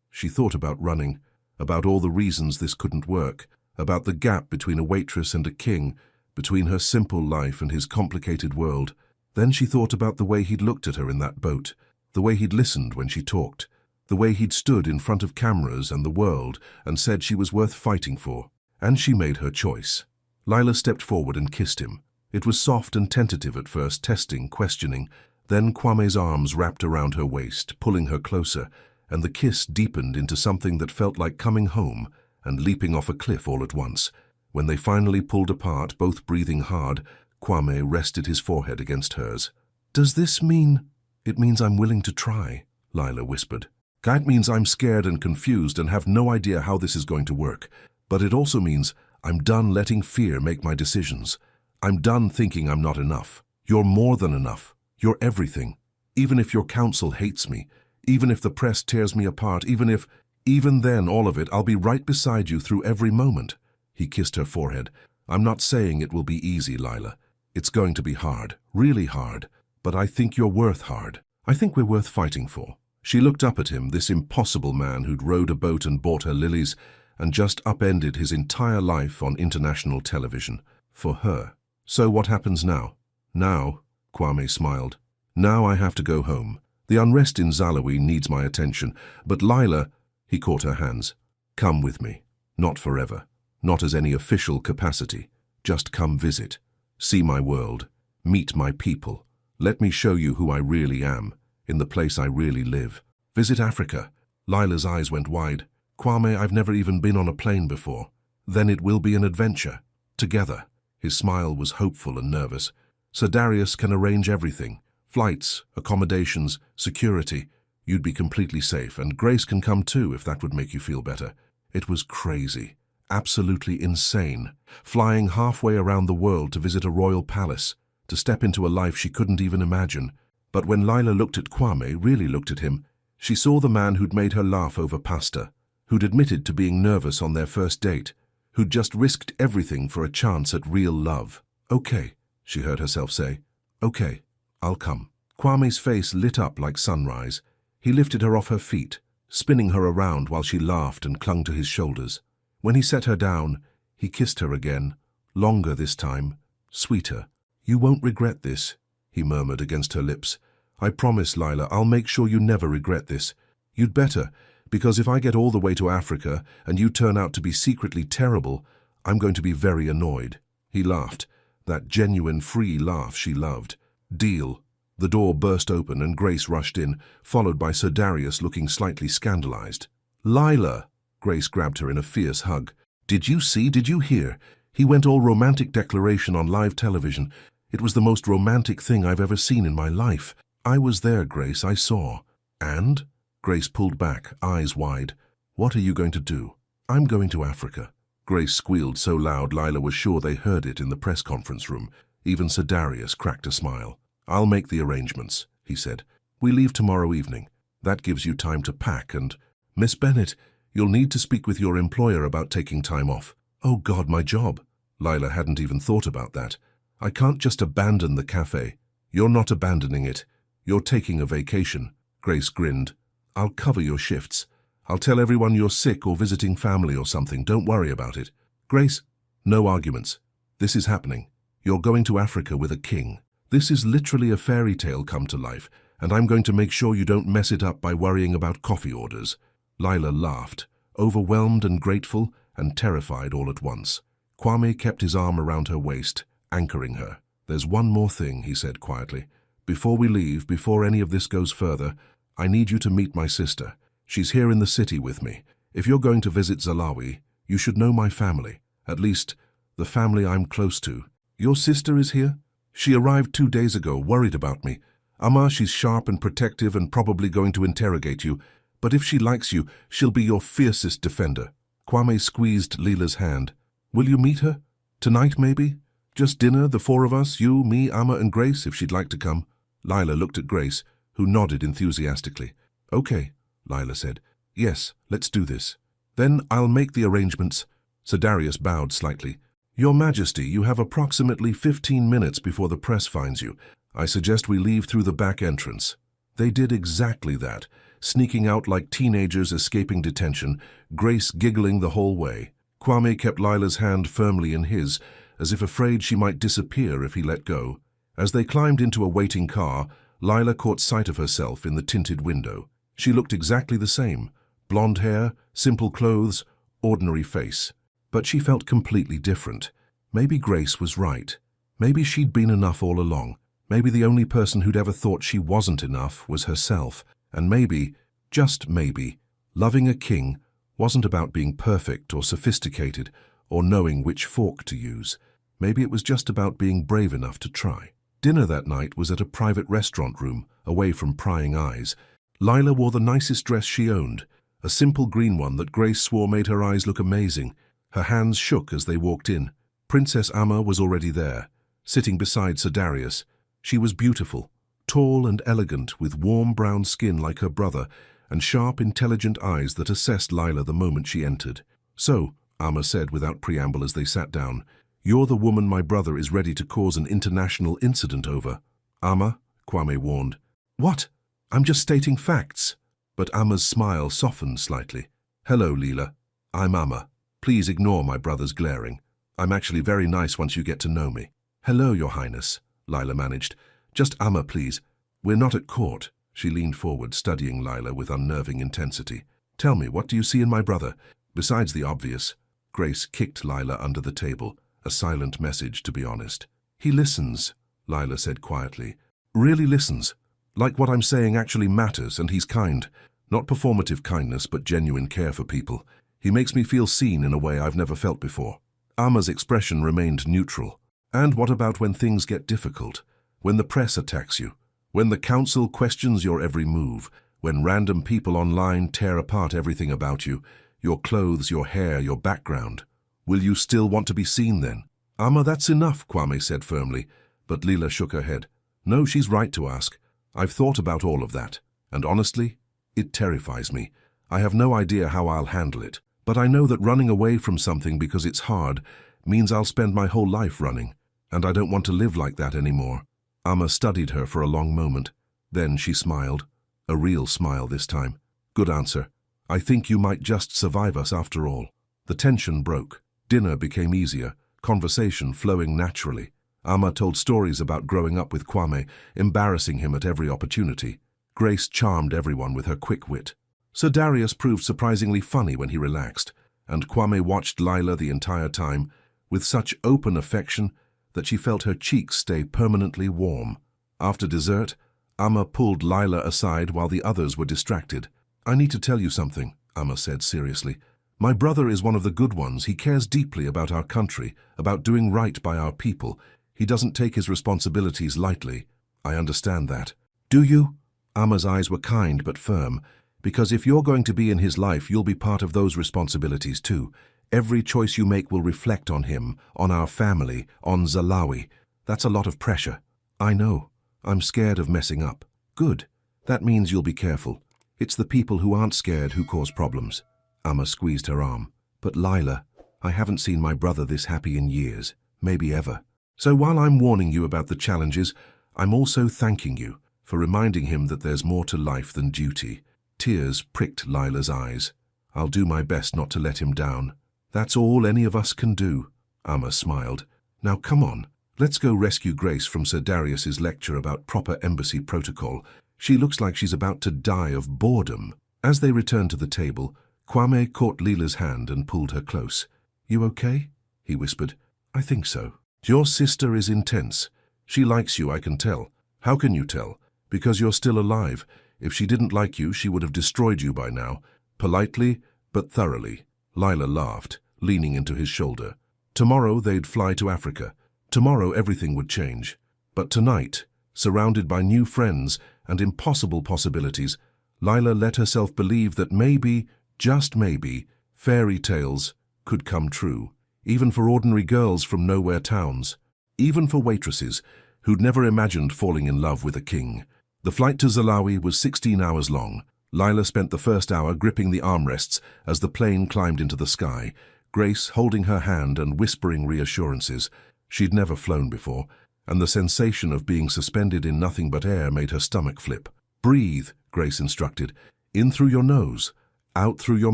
She thought about running, about all the reasons this couldn't work, about the gap between a waitress and a king, between her simple life and his complicated world. Then she thought about the way he'd looked at her in that boat, the way he'd listened when she talked, the way he'd stood in front of cameras and the world and said she was worth fighting for. And she made her choice. Lila stepped forward and kissed him. It was soft and tentative at first, testing, questioning. Then Kwame's arms wrapped around her waist, pulling her closer, and the kiss deepened into something that felt like coming home and leaping off a cliff all at once. When they finally pulled apart, both breathing hard, Kwame rested his forehead against hers. "Does this mean—" "It means I'm willing to try," Lila whispered. "That means I'm scared and confused and have no idea how this is going to work. But it also means I'm done letting fear make my decisions. I'm done thinking I'm not enough. You're more than enough. You're everything. Even if your council hates me, even if the press tears me apart, even then, all of it, I'll be right beside you through every moment." He kissed her forehead. "I'm not saying it will be easy, Lila. It's going to be hard, really hard. But I think you're worth hard. I think we're worth fighting for." She looked up at him, this impossible man who'd rowed a boat and bought her lilies and just upended his entire life on international television. For her. "So what happens now?" "Now," Kwame smiled. "Now I have to go home. The unrest in Zalawi needs my attention. But Lila," he caught her hands, "come with me. Not forever. Not as any official capacity. Just come visit. See my world. Meet my people. Let me show you who I really am, in the place I really live. Visit Africa." Lila's eyes went wide. "Kwame, I've never even been on a plane before." "Then it will be an adventure. Together." His smile was hopeful and nervous. "Sir Darius can arrange everything. Flights, accommodations, security. You'd be completely safe, and Grace can come too if that would make you feel better." It was crazy. Absolutely insane. Flying halfway around the world to visit a royal palace, to step into a life she couldn't even imagine. But when Lila looked at Kwame, really looked at him, she saw the man who'd made her laugh over pasta, who'd admitted to being nervous on their first date, who'd just risked everything for a chance at real love. "Okay," she heard herself say. "Okay, I'll come." Kwame's face lit up like sunrise. He lifted her off her feet, spinning her around while she laughed and clung to his shoulders. When he set her down, he kissed her again, longer this time, sweeter. "You won't regret this," he murmured against her lips. "I promise, Lila, I'll make sure you never regret this. You'd better, because if I get all the way to Africa and you turn out to be secretly terrible, I'm going to be very annoyed." He laughed. that genuine free laugh she loved. Deal. The door burst open and Grace rushed in, followed by Sir Darius looking slightly scandalized. "Lila!" Grace grabbed her in a fierce hug. "Did you see? Did you hear? He went all romantic declaration on live television. It was the most romantic thing I've ever seen in my life. I was there, Grace, I saw." "And?" Grace pulled back, eyes wide. "What are you going to do?" "I'm going to Africa." Grace squealed so loud Lila was sure they heard it in the press conference room. Even Sir Darius cracked a smile. "I'll make the arrangements," he said. "We leave tomorrow evening. That gives you time to pack and— Miss Bennett, you'll need to speak with your employer about taking time off." "Oh God, my job." Lila hadn't even thought about that. "I can't just abandon the cafe." "You're not abandoning it. You're taking a vacation." Grace grinned. "I'll cover your shifts. I'll tell everyone you're sick or visiting family or something. Don't worry about it." "Grace, no arguments. This is happening. You're going to Africa with a king. This is literally a fairy tale come to life, and I'm going to make sure you don't mess it up by worrying about coffee orders." Lila laughed, overwhelmed and grateful and terrified all at once. Kwame kept his arm around her waist, anchoring her. "There's one more thing," he said quietly. "Before we leave, before any of this goes further, I need you to meet my sister. She's here in the city with me. If you're going to visit Zalawi, you should know my family, at least the family I'm close to." "Your sister is here?" "She arrived 2 days ago, worried about me. Amma, she's sharp and protective and probably going to interrogate you, but if she likes you, she'll be your fiercest defender." Kwame squeezed Lila's hand. "Will you meet her? Tonight, maybe? Just dinner, the four of us, you, me, Amma, and Grace, if she'd like to come." Lila looked at Grace, who nodded enthusiastically. "Okay," Lila said. "Yes, let's do this." "Then I'll make the arrangements." Sir Darius bowed slightly. "Your Majesty, you have approximately 15 minutes before the press finds you. I suggest we leave through the back entrance." They did exactly that, sneaking out like teenagers escaping detention, Grace giggling the whole way. Kwame kept Lila's hand firmly in his, as if afraid she might disappear if he let go. As they climbed into a waiting car, Lila caught sight of herself in the tinted window. She looked exactly the same. Blonde hair, simple clothes, ordinary face. But she felt completely different. Maybe Grace was right. Maybe she'd been enough all along. Maybe the only person who'd ever thought she wasn't enough was herself. And maybe, just maybe, loving a king wasn't about being perfect or sophisticated or knowing which fork to use. Maybe it was just about being brave enough to try. Dinner that night was at a private restaurant room, away from prying eyes. Lila wore the nicest dress she owned, a simple green one that Grace swore made her eyes look amazing. Her hands shook as they walked in. Princess Amma was already there, sitting beside Sir Darius. She was beautiful, tall and elegant, with warm brown skin like her brother, and sharp, intelligent eyes that assessed Lila the moment she entered. "So," Amma said without preamble as they sat down, "you're the woman my brother is ready to cause an international incident over." "Amma," Kwame warned. "What? I'm just stating facts." But Amma's smile softened slightly. "Hello, Lila. I'm Amma. Please ignore my brother's glaring. I'm actually very nice once you get to know me." "Hello, Your Highness," Lila managed. "Just Amma, please. We're not at court." She leaned forward, studying Lila with unnerving intensity. "Tell me, what do you see in my brother, besides the obvious?" Grace kicked Lila under the table, a silent message, to be honest. "He listens," Lila said quietly. "Really listens. Like what I'm saying actually matters, and he's kind. Not performative kindness, but genuine care for people. He makes me feel seen in a way I've never felt before." Amma's expression remained neutral. "And what about when things get difficult? When the press attacks you? When the council questions your every move? When random people online tear apart everything about you? Your clothes, your hair, your background? Will you still want to be seen then?" "Amma, that's enough," Kwame said firmly, but Lila shook her head. "No, she's right to ask. I've thought about all of that, and honestly, it terrifies me. I have no idea how I'll handle it. But I know that running away from something because it's hard means I'll spend my whole life running, and I don't want to live like that anymore." Amma studied her for a long moment. Then she smiled, a real smile this time. "Good answer. I think you might just survive us after all." The tension broke. Dinner became easier, conversation flowing naturally. Amma told stories about growing up with Kwame, embarrassing him at every opportunity. Grace charmed everyone with her quick wit. Sir Darius proved surprisingly funny when he relaxed, and Kwame watched Lila the entire time with such open affection that she felt her cheeks stay permanently warm. After dessert, Amma pulled Lila aside while the others were distracted. "I need to tell you something," Amma said seriously. "My brother is one of the good ones. He cares deeply about our country, about doing right by our people. He doesn't take his responsibilities lightly." "I understand that." "Do you?" Amma's eyes were kind but firm. "Because if you're going to be in his life, you'll be part of those responsibilities too. Every choice you make will reflect on him, on our family, on Zalawi. That's a lot of pressure." "I know. I'm scared of messing up." "Good. That means you'll be careful. It's the people who aren't scared who cause problems." Amma squeezed her arm. "But Lila, I haven't seen my brother this happy in years, maybe ever. So while I'm warning you about the challenges, I'm also thanking you for reminding him that there's more to life than duty." Tears pricked Lila's eyes. "I'll do my best not to let him down." "That's all any of us can do," Amma smiled. "Now come on, let's go rescue Grace from Sir Darius's lecture about proper embassy protocol. She looks like she's about to die of boredom." As they returned to the table, Kwame caught Lila's hand and pulled her close. "You okay?" he whispered. "I think so. Your sister is intense. She likes you, I can tell." "How can you tell?" "Because you're still alive. If she didn't like you, she would have destroyed you by now." Politely, but thoroughly. Lila laughed, leaning into his shoulder. Tomorrow they'd fly to Africa. Tomorrow everything would change. But tonight, surrounded by new friends and impossible possibilities, Lila let herself believe that maybe, just maybe, fairy tales could come true, even for ordinary girls from nowhere towns, even for waitresses who'd never imagined falling in love with a king. The flight to Zalawi was 16 hours long. Lila spent the first hour gripping the armrests as the plane climbed into the sky, Grace holding her hand and whispering reassurances. She'd never flown before, and the sensation of being suspended in nothing but air made her stomach flip. "Breathe," Grace instructed. "In through your nose, out through your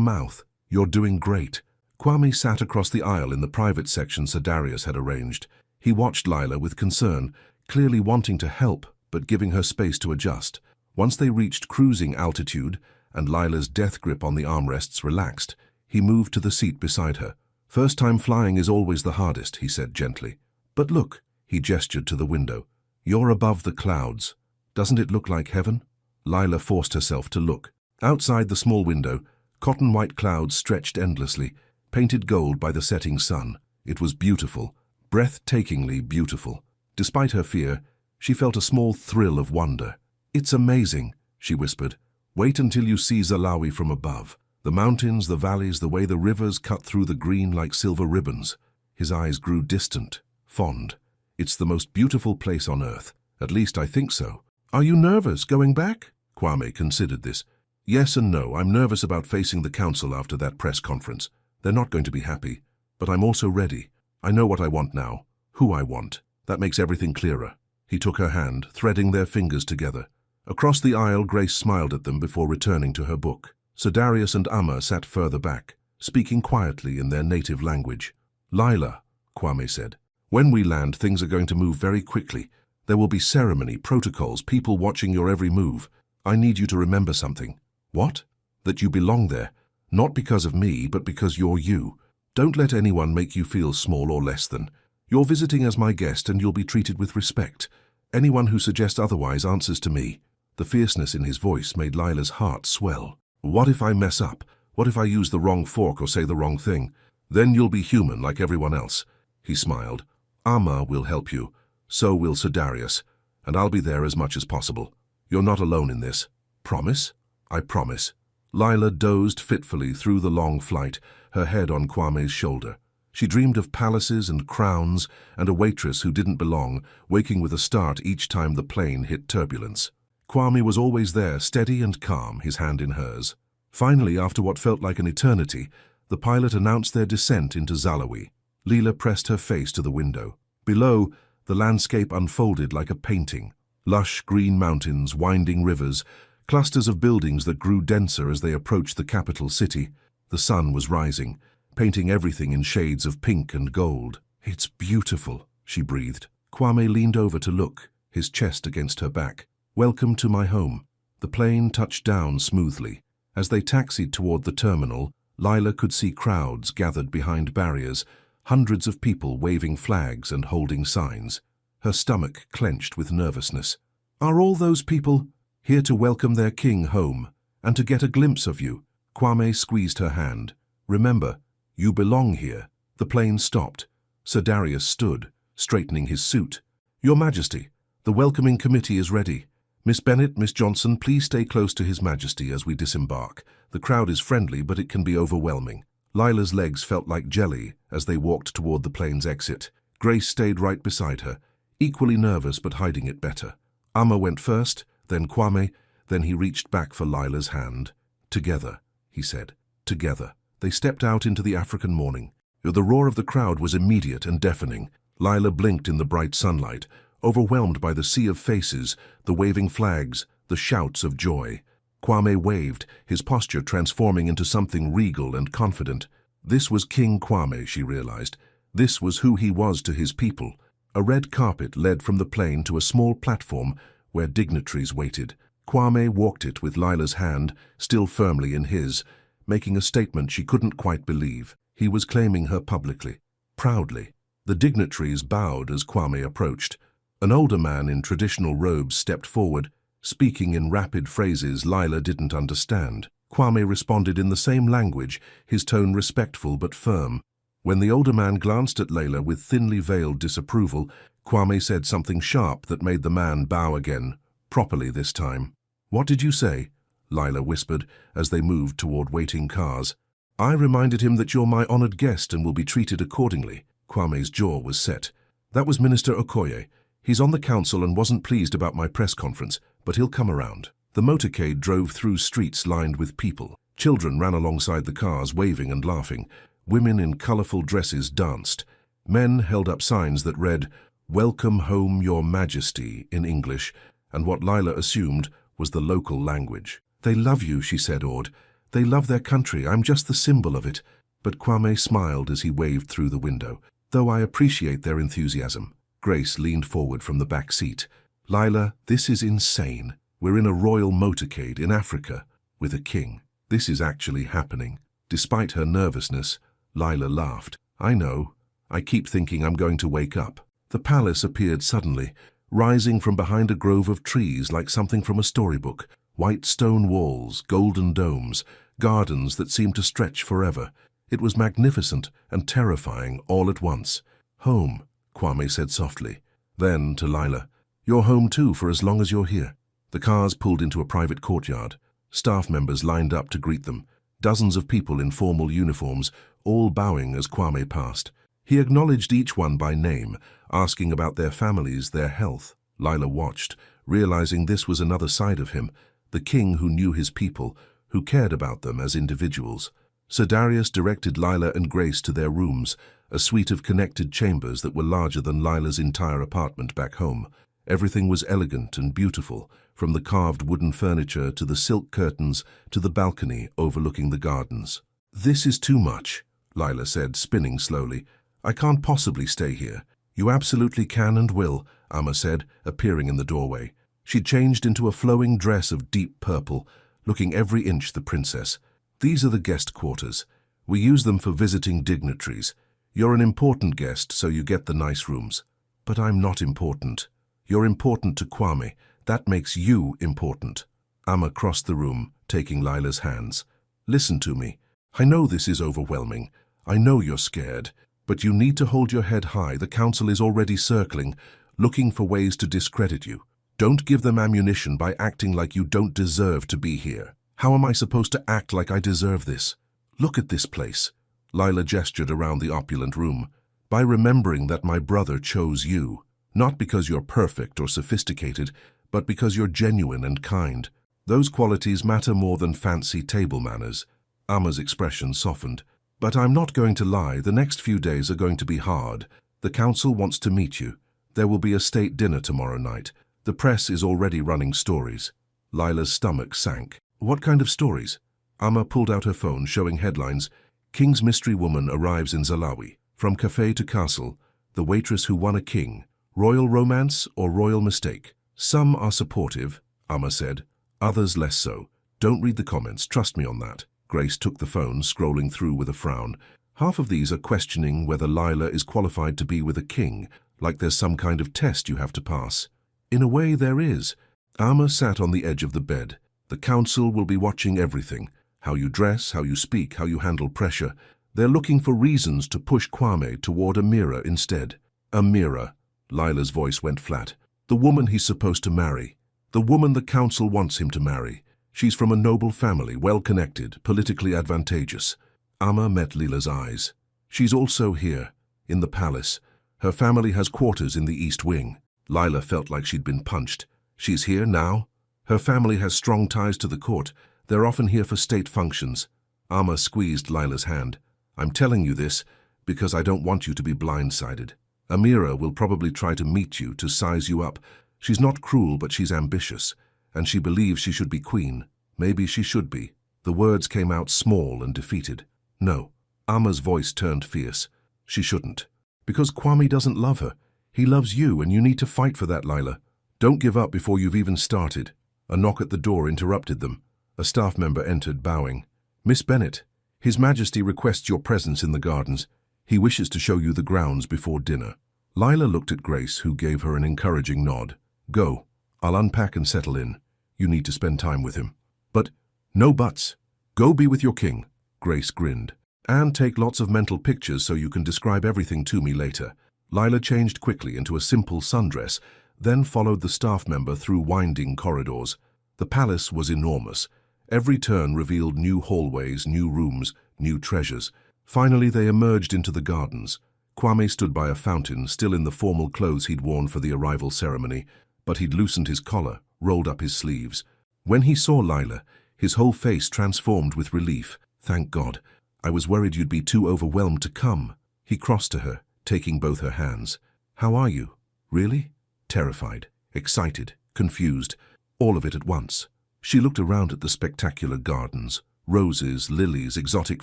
mouth. You're doing great." Kwame sat across the aisle in the private section Sir Darius had arranged. He watched Lila with concern, clearly wanting to help, but giving her space to adjust. Once they reached cruising altitude and Lila's death grip on the armrests relaxed, he moved to the seat beside her. "First time flying is always the hardest," he said gently. "But look," he gestured to the window. "You're above the clouds. Doesn't it look like heaven?" Lila forced herself to look. Outside the small window, cotton-white clouds stretched endlessly, painted gold by the setting sun. It was beautiful, breathtakingly beautiful. Despite her fear, she felt a small thrill of wonder. "It's amazing," she whispered. "Wait until you see Zalawi from above. The mountains, the valleys, the way the rivers cut through the green like silver ribbons." His eyes grew distant, fond. "It's the most beautiful place on earth. At least I think so." "Are you nervous going back?" Kwame considered this. "Yes and no. I'm nervous about facing the council after that press conference. They're not going to be happy. But I'm also ready. I know what I want now, who I want. That makes everything clearer." He took her hand, threading their fingers together. Across the aisle, Grace smiled at them before returning to her book. Sir Darius and Amma sat further back, speaking quietly in their native language. "Lila," Kwame said, "when we land, things are going to move very quickly. There will be ceremony, protocols, people watching your every move. I need you to remember something." "What?" "That you belong there. Not because of me, but because you're you. Don't let anyone make you feel small or less than. You're visiting as my guest and you'll be treated with respect. Anyone who suggests otherwise answers to me." The fierceness in his voice made Lila's heart swell. "What if I mess up? What if I use the wrong fork or say the wrong thing? Then you'll be human like everyone else." He smiled. "Amma will help you. So will Sir Darius. And I'll be there as much as possible. You're not alone in this." "Promise?" "I promise." Lila dozed fitfully through the long flight, her head on Kwame's shoulder. She dreamed of palaces and crowns and a waitress who didn't belong, waking with a start each time the plane hit turbulence. Kwame was always there, steady and calm, his hand in hers. Finally, after what felt like an eternity, the pilot announced their descent into Zalawi. Lila pressed her face to the window. Below, the landscape unfolded like a painting. Lush green mountains, winding rivers, clusters of buildings that grew denser as they approached the capital city. The sun was rising, painting everything in shades of pink and gold. "It's beautiful," she breathed. Kwame leaned over to look, his chest against her back. "Welcome to my home." The plane touched down smoothly. As they taxied toward the terminal, Lila could see crowds gathered behind barriers, hundreds of people waving flags and holding signs. Her stomach clenched with nervousness. Are all those people here to welcome their king home and to get a glimpse of you? Kwame squeezed her hand. Remember, you belong here. The plane stopped. Sir Darius stood, straightening his suit. Your Majesty, the welcoming committee is ready. Miss Bennet, Miss Johnson, please stay close to His Majesty as we disembark. The crowd is friendly, but it can be overwhelming. Lila's legs felt like jelly as they walked toward the plane's exit. Grace stayed right beside her, equally nervous but hiding it better. Amma went first, then Kwame, then he reached back for Lila's hand. Together, he said. Together. They stepped out into the African morning. The roar of the crowd was immediate and deafening. Lila blinked in the bright sunlight, overwhelmed by the sea of faces, the waving flags, the shouts of joy. Kwame waved, his posture transforming into something regal and confident. This was King Kwame, she realized. This was who he was to his people. A red carpet led from the plane to a small platform where dignitaries waited. Kwame walked it with Lila's hand still firmly in his, making a statement she couldn't quite believe. He was claiming her publicly, proudly. The dignitaries bowed as Kwame approached. An older man in traditional robes stepped forward, speaking in rapid phrases Lila didn't understand. Kwame responded in the same language, his tone respectful but firm. When the older man glanced at Lila with thinly veiled disapproval, Kwame said something sharp that made the man bow again, properly this time. What did you say? Lila whispered as they moved toward waiting cars. I reminded him that you're my honored guest and will be treated accordingly. Kwame's jaw was set. That was Minister Okoye. He's on the council and wasn't pleased about my press conference, but he'll come around. The motorcade drove through streets lined with people. Children ran alongside the cars, waving and laughing. Women in colorful dresses danced. Men held up signs that read, "Welcome home, Your Majesty," in English, and what Lila assumed was the local language. They love you, she said, awed. They love their country. I'm just the symbol of it. But Kwame smiled as he waved through the window. Though I appreciate their enthusiasm. Grace leaned forward from the back seat. Lila, this is insane. We're in a royal motorcade in Africa with a king. This is actually happening. Despite her nervousness, Lila laughed. I know. I keep thinking I'm going to wake up. The palace appeared suddenly, rising from behind a grove of trees like something from a storybook. White stone walls, golden domes, gardens that seemed to stretch forever. It was magnificent and terrifying all at once. Home, Kwame said softly. Then to Lila, you're home too for as long as you're here. The cars pulled into a private courtyard. Staff members lined up to greet them. Dozens of people in formal uniforms, all bowing as Kwame passed. He acknowledged each one by name, asking about their families, their health. Lila watched, realizing this was another side of him, the king who knew his people, who cared about them as individuals. Sir Darius directed Lila and Grace to their rooms, a suite of connected chambers that were larger than Lila's entire apartment back home. Everything was elegant and beautiful, from the carved wooden furniture to the silk curtains to the balcony overlooking the gardens. This is too much, Lila said, spinning slowly. I can't possibly stay here. You absolutely can and will, Amma said, appearing in the doorway. She changed into a flowing dress of deep purple, looking every inch the princess. These are the guest quarters. We use them for visiting dignitaries. You're an important guest, so you get the nice rooms. But I'm not important. You're important to Kwame. That makes you important. Amma crossed the room, taking Lila's hands. Listen to me. I know this is overwhelming. I know you're scared. But you need to hold your head high. The council is already circling, looking for ways to discredit you. Don't give them ammunition by acting like you don't deserve to be here. How am I supposed to act like I deserve this? Look at this place. Lila gestured around the opulent room. By remembering that my brother chose you. Not because you're perfect or sophisticated, but because you're genuine and kind. Those qualities matter more than fancy table manners. Amma's expression softened. But I'm not going to lie, the next few days are going to be hard. The council wants to meet you. There will be a state dinner tomorrow night. The press is already running stories. Lila's stomach sank. What kind of stories? Amma pulled out her phone, showing headlines. King's mystery woman arrives in Zalawi. From cafe to castle. The waitress who won a king. Royal romance or royal mistake? Some are supportive, Amma said. Others less so. Don't read the comments, trust me on that. Grace took the phone, scrolling through with a frown. Half of these are questioning whether Lila is qualified to be with a king, like there's some kind of test you have to pass. In a way, there is. Amma sat on the edge of the bed. The council will be watching everything. How you dress, how you speak, how you handle pressure. They're looking for reasons to push Kwame toward Amira instead. Amira. Lila's voice went flat. The woman he's supposed to marry. The woman the council wants him to marry. She's from a noble family, well-connected, politically advantageous. Amma met Lila's eyes. She's also here, in the palace. Her family has quarters in the East Wing. Lila felt like she'd been punched. She's here now? Her family has strong ties to the court. They're often here for state functions. Amma squeezed Lila's hand. I'm telling you this because I don't want you to be blindsided. Amira will probably try to meet you, to size you up. She's not cruel, but she's ambitious. And she believes she should be queen. Maybe she should be. The words came out small and defeated. No. Amma's voice turned fierce. She shouldn't. Because Kwame doesn't love her. He loves you, and you need to fight for that, Lila. Don't give up before you've even started. A knock at the door interrupted them. A staff member entered, bowing. Miss Bennet, His Majesty requests your presence in the gardens. He wishes to show you the grounds before dinner. Lila looked at Grace, who gave her an encouraging nod. Go. I'll unpack and settle in. You need to spend time with him. But, no buts. Go be with your king. Grace grinned. And take lots of mental pictures so you can describe everything to me later. Lila changed quickly into a simple sundress, then followed the staff member through winding corridors. The palace was enormous. Every turn revealed new hallways, new rooms, new treasures. Finally, they emerged into the gardens. Kwame stood by a fountain, still in the formal clothes he'd worn for the arrival ceremony, but he'd loosened his collar, rolled up his sleeves. When he saw Lila, his whole face transformed with relief. Thank God. I was worried you'd be too overwhelmed to come. He crossed to her, taking both her hands. How are you? Really? Terrified, excited, confused, all of it at once. She looked around at the spectacular gardens. Roses, lilies, exotic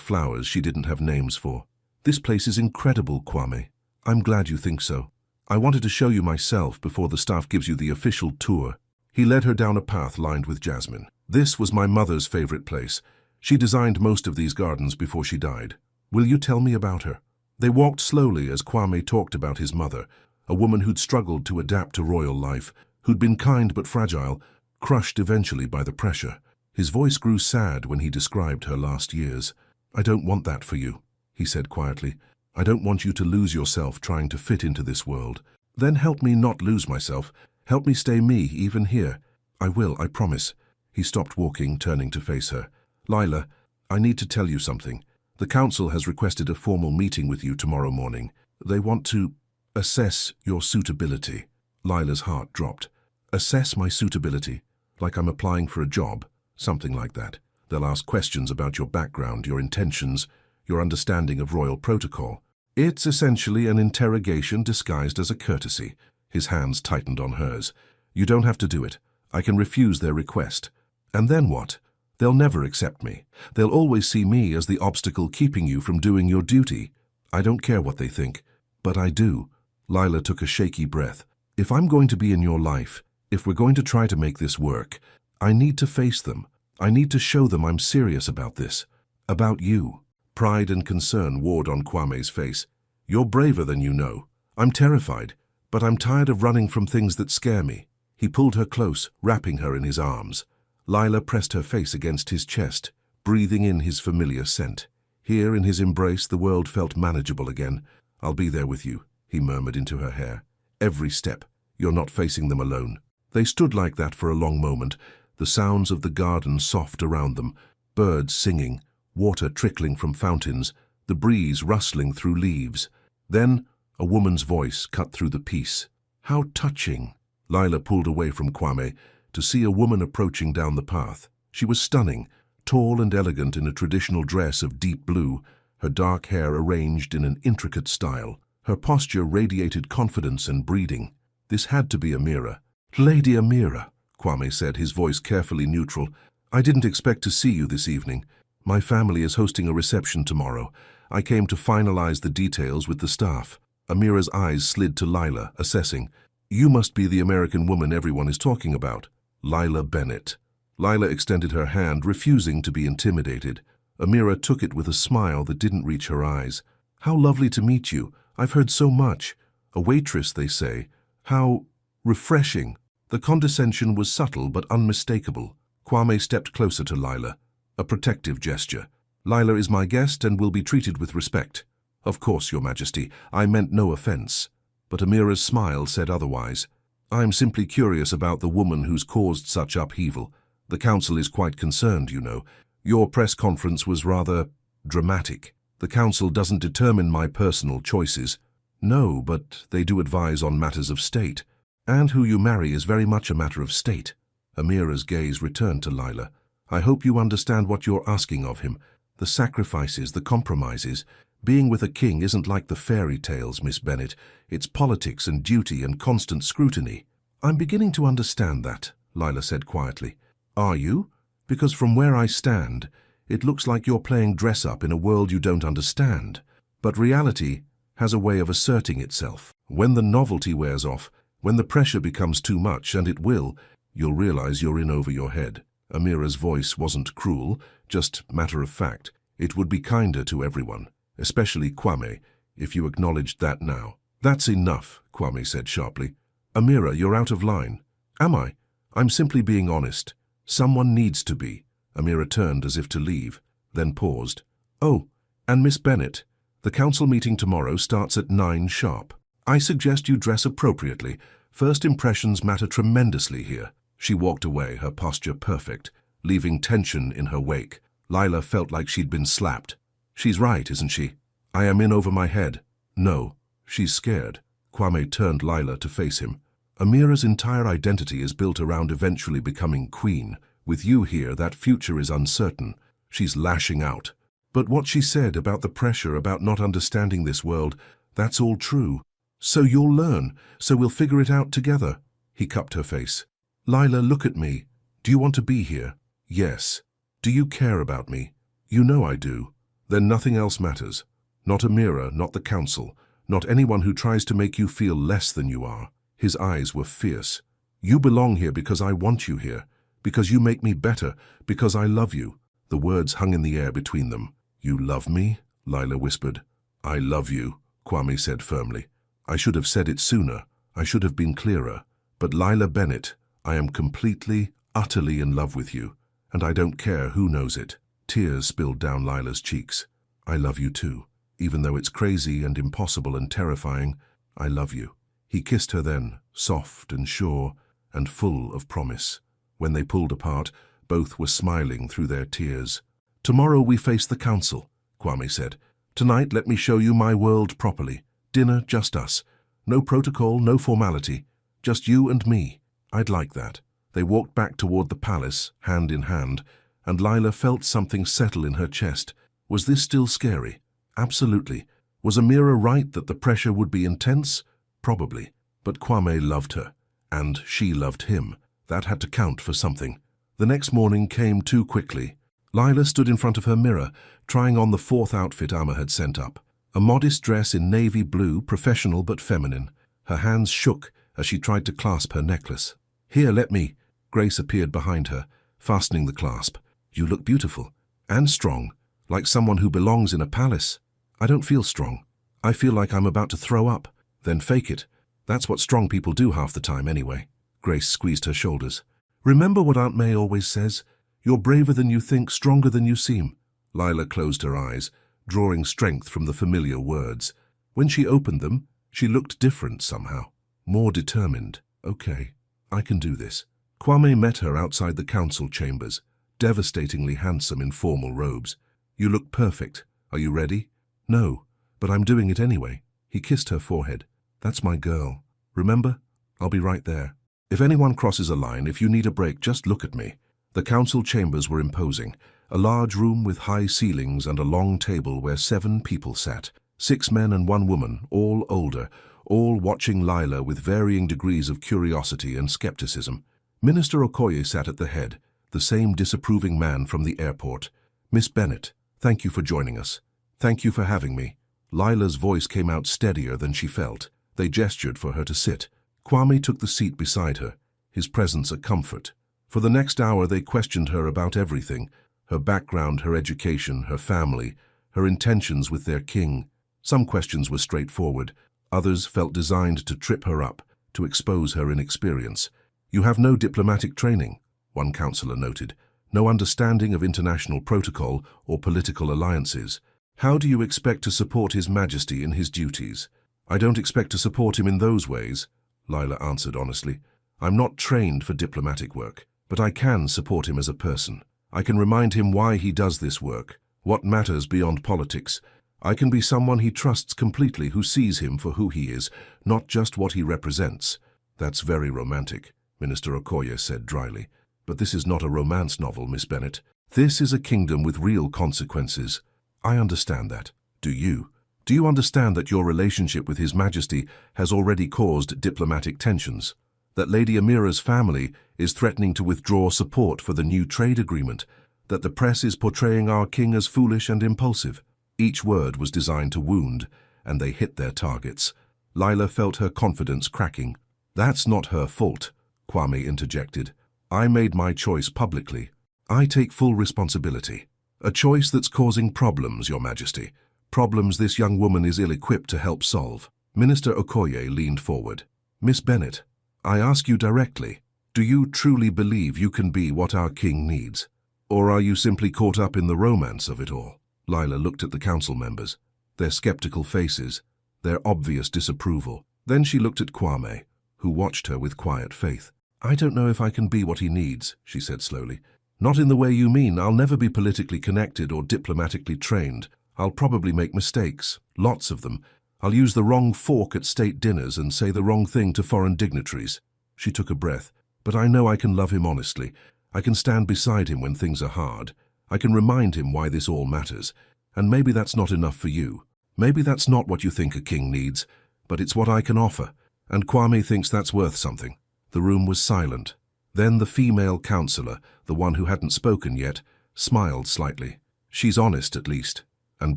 flowers she didn't have names for. This place is incredible, Kwame. I'm glad you think so. I wanted to show you myself before the staff gives you the official tour. He led her down a path lined with jasmine. This was my mother's favorite place. She designed most of these gardens before she died. Will you tell me about her? They walked slowly as Kwame talked about his mother, a woman who'd struggled to adapt to royal life, who'd been kind but fragile, crushed eventually by the pressure. His voice grew sad when he described her last years. I don't want that for you, he said quietly. I don't want you to lose yourself trying to fit into this world. Then help me not lose myself. Help me stay me, even here. I will, I promise. He stopped walking, turning to face her. Lila, I need to tell you something. The council has requested a formal meeting with you tomorrow morning. They want to assess your suitability. Lila's heart dropped. Assess my suitability? Like I'm applying for a job? Something like that. They'll ask questions about your background, your intentions, your understanding of royal protocol. It's essentially an interrogation disguised as a courtesy. His hands tightened on hers. You don't have to do it. I can refuse their request. And then what? They'll never accept me. They'll always see me as the obstacle keeping you from doing your duty. I don't care what they think, but I do. Lila took a shaky breath. If I'm going to be in your life, if we're going to try to make this work, I need to face them. I need to show them I'm serious about this. About you. Pride and concern warred on Kwame's face. You're braver than you know. I'm terrified, but I'm tired of running from things that scare me. He pulled her close, wrapping her in his arms. Lila pressed her face against his chest, breathing in his familiar scent. Here in his embrace the world felt manageable again. I'll be there with you, he murmured into her hair. Every step. You're not facing them alone. They stood like that for a long moment, the sounds of the garden soft around them, birds singing, water trickling from fountains, the breeze rustling through leaves. Then a woman's voice cut through the peace. How touching! Lila pulled away from Kwame to see a woman approaching down the path. She was stunning, tall and elegant in a traditional dress of deep blue, her dark hair arranged in an intricate style. Her posture radiated confidence and breeding. This had to be Amira. Lady Amira, Kwame said, his voice carefully neutral. I didn't expect to see you this evening. My family is hosting a reception tomorrow. I came to finalize the details with the staff. Amira's eyes slid to Lila, assessing. You must be the American woman everyone is talking about. Lila Bennet. Lila extended her hand, refusing to be intimidated. Amira took it with a smile that didn't reach her eyes. How lovely to meet you. I've heard so much. A waitress, they say. How refreshing. The condescension was subtle but unmistakable. Kwame stepped closer to Lila, a protective gesture. Lila is my guest and will be treated with respect. Of course, Your Majesty, I meant no offense. But Amira's smile said otherwise. I'm simply curious about the woman who's caused such upheaval. The council is quite concerned, you know. Your press conference was rather dramatic. The council doesn't determine my personal choices. No, but they do advise on matters of state. And who you marry is very much a matter of state. Amira's gaze returned to Lila. I hope you understand what you're asking of him. The sacrifices, the compromises. Being with a king isn't like the fairy tales, Miss Bennet. It's politics and duty and constant scrutiny. I'm beginning to understand that, Lila said quietly. Are you? Because from where I stand, it looks like you're playing dress-up in a world you don't understand. But reality has a way of asserting itself. When the novelty wears off, when the pressure becomes too much, and it will, you'll realize you're in over your head. Amira's voice wasn't cruel, just matter of fact. It would be kinder to everyone, especially Kwame, if you acknowledged that now. That's enough, Kwame said sharply. Amira, you're out of line. Am I? I'm simply being honest. Someone needs to be. Amira turned as if to leave, then paused. Oh, and Miss Bennet, the council meeting tomorrow starts at 9 sharp. I suggest you dress appropriately. First impressions matter tremendously here. She walked away, her posture perfect, leaving tension in her wake. Lila felt like she'd been slapped. She's right, isn't she? I am in over my head. No, she's scared. Kwame turned Lila to face him. Amira's entire identity is built around eventually becoming queen. With you here, that future is uncertain. She's lashing out. But what she said about the pressure, about not understanding this world, that's all true. So you'll learn, so we'll figure it out together. He cupped her face. Lila, look at me. Do you want to be here? Yes. Do you care about me? You know I do. Then nothing else matters. Not Amira, not the council, not anyone who tries to make you feel less than you are. His eyes were fierce. You belong here because I want you here, because you make me better, because I love you. The words hung in the air between them. You love me? Lila whispered. I love you, Kwame said firmly. I should have said it sooner. I should have been clearer. But Lila Bennet, I am completely, utterly in love with you, and I don't care who knows it. Tears spilled down Lila's cheeks. I love you too. Even though it's crazy and impossible and terrifying, I love you. He kissed her then, soft and sure and full of promise. When they pulled apart, both were smiling through their tears. Tomorrow we face the council, Kwame said. Tonight let me show you my world properly. Dinner, just us. No protocol, no formality. Just you and me. I'd like that. They walked back toward the palace, hand in hand, and Lila felt something settle in her chest. Was this still scary? Absolutely. Was Amira right that the pressure would be intense? Probably. But Kwame loved her, and she loved him. That had to count for something. The next morning came too quickly. Lila stood in front of her mirror, trying on the 4th outfit Amma had sent up. A modest dress in navy blue, professional but feminine. Her hands shook as she tried to clasp her necklace. Here, let me. Grace appeared behind her, fastening the clasp. You look beautiful. And strong. Like someone who belongs in a palace. I don't feel strong. I feel like I'm about to throw up. Then fake it. That's what strong people do half the time anyway. Grace squeezed her shoulders. Remember what Aunt May always says? You're braver than you think, stronger than you seem. Lila closed her eyes, drawing strength from the familiar words. When she opened them, she looked different somehow. More determined. Okay, I can do this. Kwame met her outside the council chambers, devastatingly handsome in formal robes. You look perfect. Are you ready? No, but I'm doing it anyway. He kissed her forehead. That's my girl. Remember? I'll be right there. If anyone crosses a line, if you need a break, just look at me. The council chambers were imposing, a large room with high ceilings and a long table where 7 people sat, 6 men and 1 woman, all older, all watching Lila with varying degrees of curiosity and skepticism. Minister Okoye sat at the head, the same disapproving man from the airport. Miss Bennet, thank you for joining us. Thank you for having me. Lila's voice came out steadier than she felt. They gestured for her to sit. Kwame took the seat beside her, his presence a comfort. For the next hour they questioned her about everything, Her background, her education, her family, her intentions with their king. Some questions were straightforward. Others felt designed to trip her up, to expose her inexperience. "You have no diplomatic training," one counselor noted. "No understanding of international protocol or political alliances. How do you expect to support His Majesty in his duties?" "I don't expect to support him in those ways," Lila answered honestly. "I'm not trained for diplomatic work, but I can support him as a person. I can remind him why he does this work, what matters beyond politics. I can be someone he trusts completely, who sees him for who he is, not just what he represents." "That's very romantic," Minister Okoye said dryly. "But this is not a romance novel, Miss Bennet. This is a kingdom with real consequences." "I understand that. Do you? Do you understand that your relationship with His Majesty has already caused diplomatic tensions? That Lady Amira's family is threatening to withdraw support for the new trade agreement? That the press is portraying our king as foolish and impulsive?" Each word was designed to wound, and they hit their targets. Lila felt her confidence cracking. "That's not her fault," Kwame interjected. "I made my choice publicly. I take full responsibility. A choice that's causing problems, Your Majesty. Problems this young woman is ill-equipped to help solve." Minister Okoye leaned forward. "Miss Bennet, I ask you directly, do you truly believe you can be what our king needs? Or are you simply caught up in the romance of it all?" Lila looked at the council members, their skeptical faces, their obvious disapproval. Then she looked at Kwame, who watched her with quiet faith. "I don't know if I can be what he needs," she said slowly. "Not in the way you mean. I'll never be politically connected or diplomatically trained. I'll probably make mistakes, lots of them. I'll use the wrong fork at state dinners and say the wrong thing to foreign dignitaries." She took a breath. "But I know I can love him honestly. I can stand beside him when things are hard. I can remind him why this all matters. And maybe that's not enough for you. Maybe that's not what you think a king needs, but it's what I can offer. And Kwame thinks that's worth something." The room was silent. Then the female councillor, the one who hadn't spoken yet, smiled slightly. "She's honest, at least. And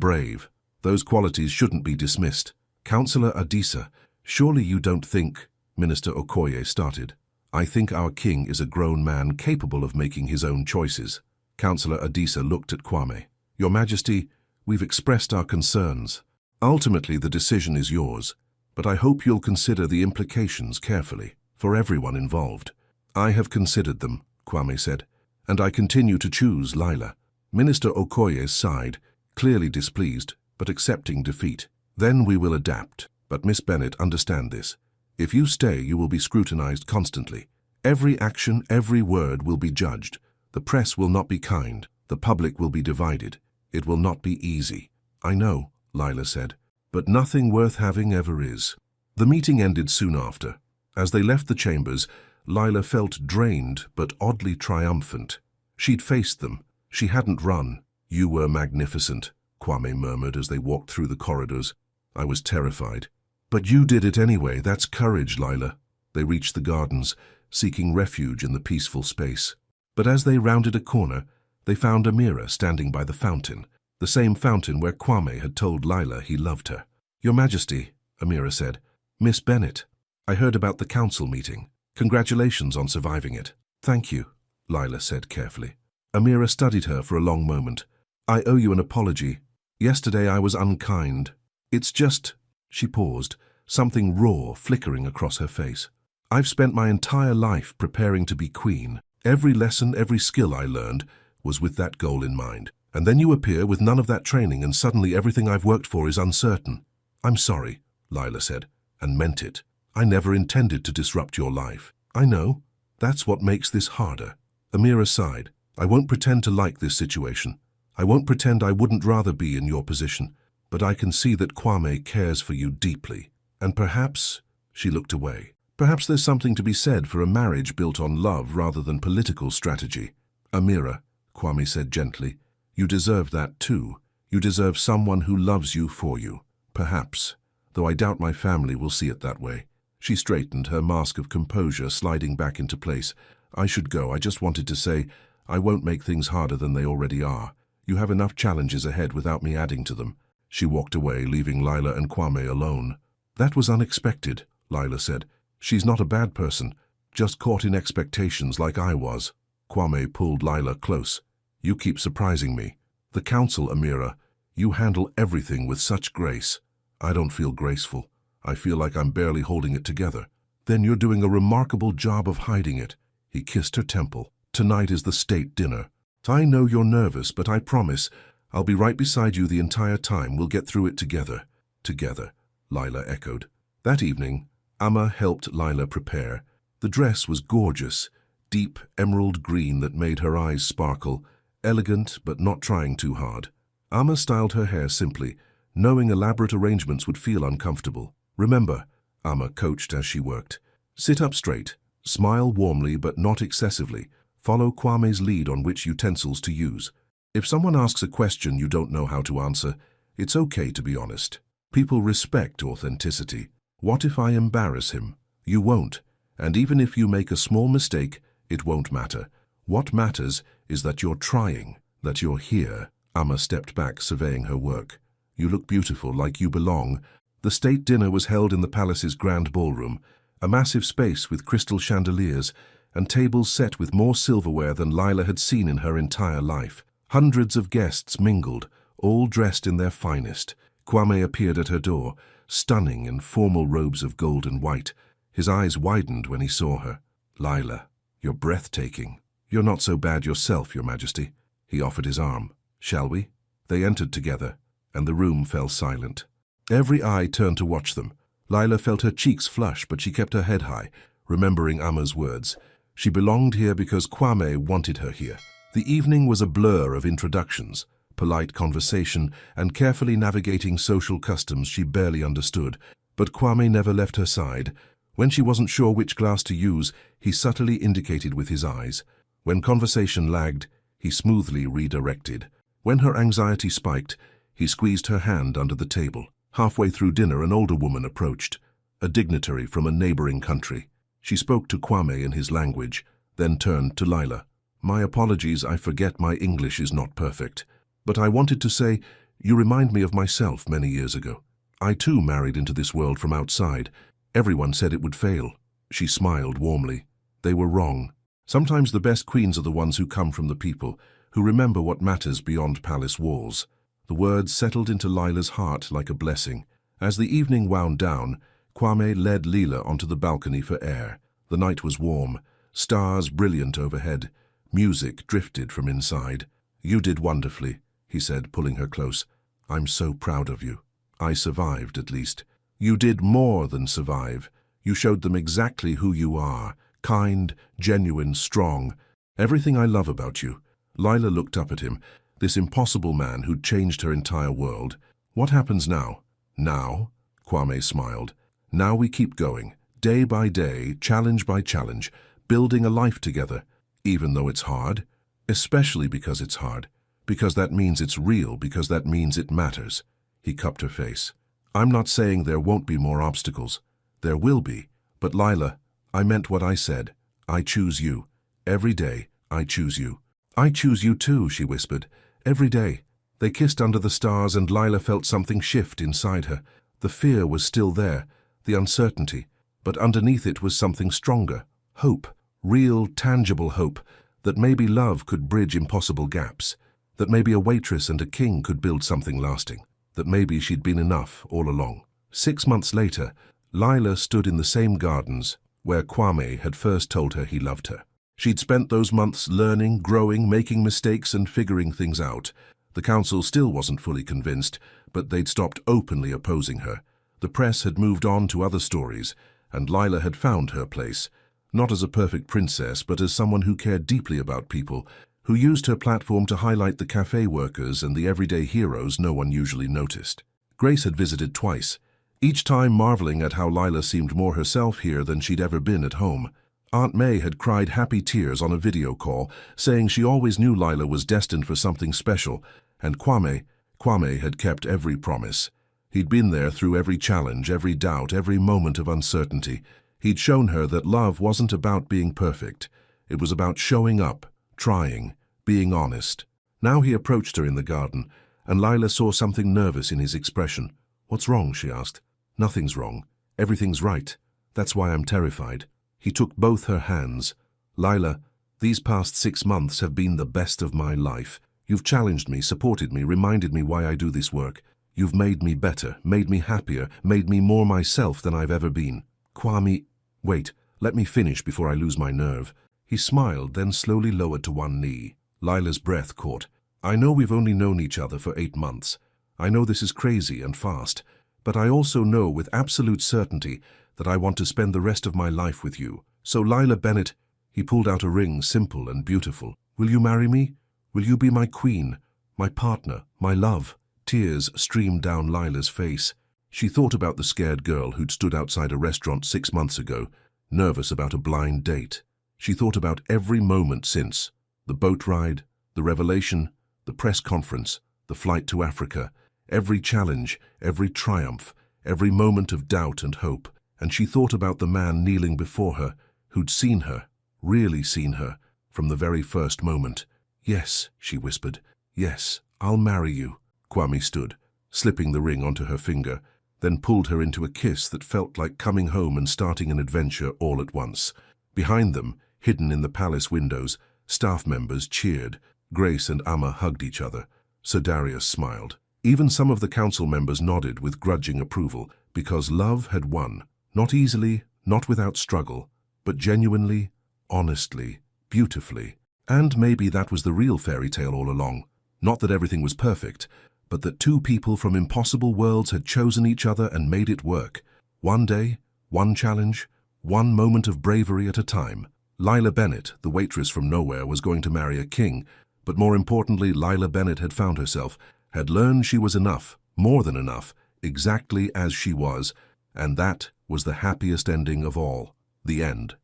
brave. Those qualities shouldn't be dismissed." "Councillor Adisa, surely you don't think—" Minister Okoye started. "I think our king is a grown man capable of making his own choices." Councillor Adisa looked at Kwame. "Your Majesty, we've expressed our concerns. Ultimately, the decision is yours, but I hope you'll consider the implications carefully, for everyone involved." "I have considered them," Kwame said, "and I continue to choose Lila." Minister Okoye sighed, clearly displeased, but accepting defeat. "Then we will adapt. But Miss Bennet, understand this. If you stay, you will be scrutinized constantly. Every action, every word will be judged. The press will not be kind. The public will be divided. It will not be easy." "I know," Lila said, "but nothing worth having ever is." The meeting ended soon after. As they left the chambers, Lila felt drained but oddly triumphant. She'd faced them. She hadn't run. "You were magnificent," Kwame murmured as they walked through the corridors. "I was terrified." "But you did it anyway. That's courage, Lila." They reached the gardens, seeking refuge in the peaceful space. But as they rounded a corner, they found Amira standing by the fountain, the same fountain where Kwame had told Lila he loved her. "Your Majesty," Amira said. "Miss Bennet, I heard about the council meeting. Congratulations on surviving it." "Thank you," Lila said carefully. Amira studied her for a long moment. "I owe you an apology. Yesterday I was unkind. It's just—" She paused, something raw flickering across her face. "I've spent my entire life preparing to be queen. Every lesson, every skill I learned was with that goal in mind. And then you appear with none of that training and suddenly everything I've worked for is uncertain." "I'm sorry," Lila said, and meant it. "I never intended to disrupt your life." "I know. That's what makes this harder." Amira sighed. "I won't pretend to like this situation. I won't pretend I wouldn't rather be in your position. But I can see that Kwame cares for you deeply. And perhaps—" She looked away. "Perhaps there's something to be said for a marriage built on love rather than political strategy." "Amira," Kwame said gently, "you deserve that too. You deserve someone who loves you for you. Perhaps, though I doubt my family will see it that way." She straightened, her mask of composure sliding back into place. "I should go. I just wanted to say, I won't make things harder than they already are. You have enough challenges ahead without me adding to them." She walked away, leaving Lila and Kwame alone. "That was unexpected," Lila said. "She's not a bad person, just caught in expectations like I was." Kwame pulled Lila close. You keep surprising me. The council, Amira. You handle everything with such grace. I don't feel graceful. I feel like I'm barely holding it together. Then you're doing a remarkable job of hiding it. He kissed her temple. Tonight is the state dinner. I know you're nervous, but I promise I'll be right beside you the entire time. We'll get through it together. Together, Lila echoed. That evening, Amma helped Lila prepare. The dress was gorgeous, deep emerald green that made her eyes sparkle, elegant but not trying too hard. Amma styled her hair simply, knowing elaborate arrangements would feel uncomfortable. Remember, Amma coached as she worked. Sit up straight, smile warmly but not excessively. Follow Kwame's lead on which utensils to use. If someone asks a question you don't know how to answer, it's okay to be honest. People respect authenticity. What if I embarrass him? You won't. And even if you make a small mistake, it won't matter. What matters is that you're trying, that you're here. Amma stepped back, surveying her work. You look beautiful, like you belong. The state dinner was held in the palace's grand ballroom, a massive space with crystal chandeliers and tables set with more silverware than Lila had seen in her entire life. Hundreds of guests mingled, all dressed in their finest. Kwame appeared at her door, stunning in formal robes of gold and white. His eyes widened when he saw her. Lila, you're breathtaking. You're not so bad yourself, Your Majesty. He offered his arm. Shall we? They entered together, and the room fell silent. Every eye turned to watch them. Lila felt her cheeks flush, but she kept her head high, remembering Amma's words. She belonged here because Kwame wanted her here. The evening was a blur of introductions, polite conversation, and carefully navigating social customs she barely understood. But Kwame never left her side. When she wasn't sure which glass to use, he subtly indicated with his eyes. When conversation lagged, he smoothly redirected. When her anxiety spiked, he squeezed her hand under the table. Halfway through dinner, an older woman approached, a dignitary from a neighboring country. She spoke to Kwame in his language, then turned to Lila. My apologies, I forget my English is not perfect. But I wanted to say, you remind me of myself many years ago. I too married into this world from outside. Everyone said it would fail. She smiled warmly. They were wrong. Sometimes the best queens are the ones who come from the people, who remember what matters beyond palace walls. The words settled into Lila's heart like a blessing. As the evening wound down, Kwame led Lila onto the balcony for air. The night was warm, stars brilliant overhead. Music drifted from inside. You did wonderfully, he said, pulling her close. I'm so proud of you. I survived, at least. You did more than survive. You showed them exactly who you are. Kind, genuine, strong. Everything I love about you. Lila looked up at him, this impossible man who'd changed her entire world. What happens now? Now? Kwame smiled. Now we keep going, day by day, challenge by challenge, building a life together, even though it's hard, especially because it's hard, because that means it's real, because that means it matters. He cupped her face. I'm not saying there won't be more obstacles. There will be, but Lila, I meant what I said. I choose you. Every day, I choose you. I choose you too, she whispered. Every day. They kissed under the stars and Lila felt something shift inside her. The fear was still there, the uncertainty, but underneath it was something stronger. Hope. Real, tangible hope that maybe love could bridge impossible gaps, that maybe a waitress and a king could build something lasting, that maybe she'd been enough all along. 6 months later, Lila stood in the same gardens where Kwame had first told her he loved her. She'd spent those months learning, growing, making mistakes and figuring things out. The council still wasn't fully convinced, but they'd stopped openly opposing her. The press had moved on to other stories, and Lila had found her place, not as a perfect princess, but as someone who cared deeply about people, who used her platform to highlight the cafe workers and the everyday heroes no one usually noticed. Grace had visited twice, each time marveling at how Lila seemed more herself here than she'd ever been at home. Aunt May had cried happy tears on a video call, saying she always knew Lila was destined for something special, and Kwame had kept every promise. He'd been there through every challenge, every doubt, every moment of uncertainty. He'd shown her that love wasn't about being perfect. It was about showing up, trying, being honest. Now he approached her in the garden, and Lila saw something nervous in his expression. What's wrong? She asked. Nothing's wrong. Everything's right. That's why I'm terrified. He took both her hands. Lila, These past 6 months have been the best of my life. You've challenged me, supported me, reminded me why I do this work. You've made me better, made me happier, made me more myself than I've ever been. Kwame, wait, let me finish before I lose my nerve. He smiled, then slowly lowered to one knee. Lila's breath caught. I know we've only known each other for 8 months. I know this is crazy and fast, but I also know with absolute certainty that I want to spend the rest of my life with you. So Lila Bennett, he pulled out a ring, simple and beautiful. Will you marry me? Will you be my queen, my partner, my love? Tears streamed down Lila's face. She thought about the scared girl who'd stood outside a restaurant 6 months ago, nervous about a blind date. She thought about every moment since. The boat ride, the revelation, the press conference, the flight to Africa, every challenge, every triumph, every moment of doubt and hope. And she thought about the man kneeling before her, who'd seen her, really seen her, from the very first moment. Yes, she whispered. Yes, I'll marry you. Kwame stood, slipping the ring onto her finger, then pulled her into a kiss that felt like coming home and starting an adventure all at once. Behind them, hidden in the palace windows, staff members cheered. Grace and Amma hugged each other. Sir Darius smiled. Even some of the council members nodded with grudging approval, because love had won. Not easily, not without struggle, but genuinely, honestly, beautifully. And maybe that was the real fairy tale all along. Not that everything was perfect, but that two people from impossible worlds had chosen each other and made it work. One day, one challenge, one moment of bravery at a time. Lila Bennett, the waitress from nowhere, was going to marry a king, but more importantly, Lila Bennett had found herself, had learned she was enough, more than enough, exactly as she was, and that was the happiest ending of all. The end.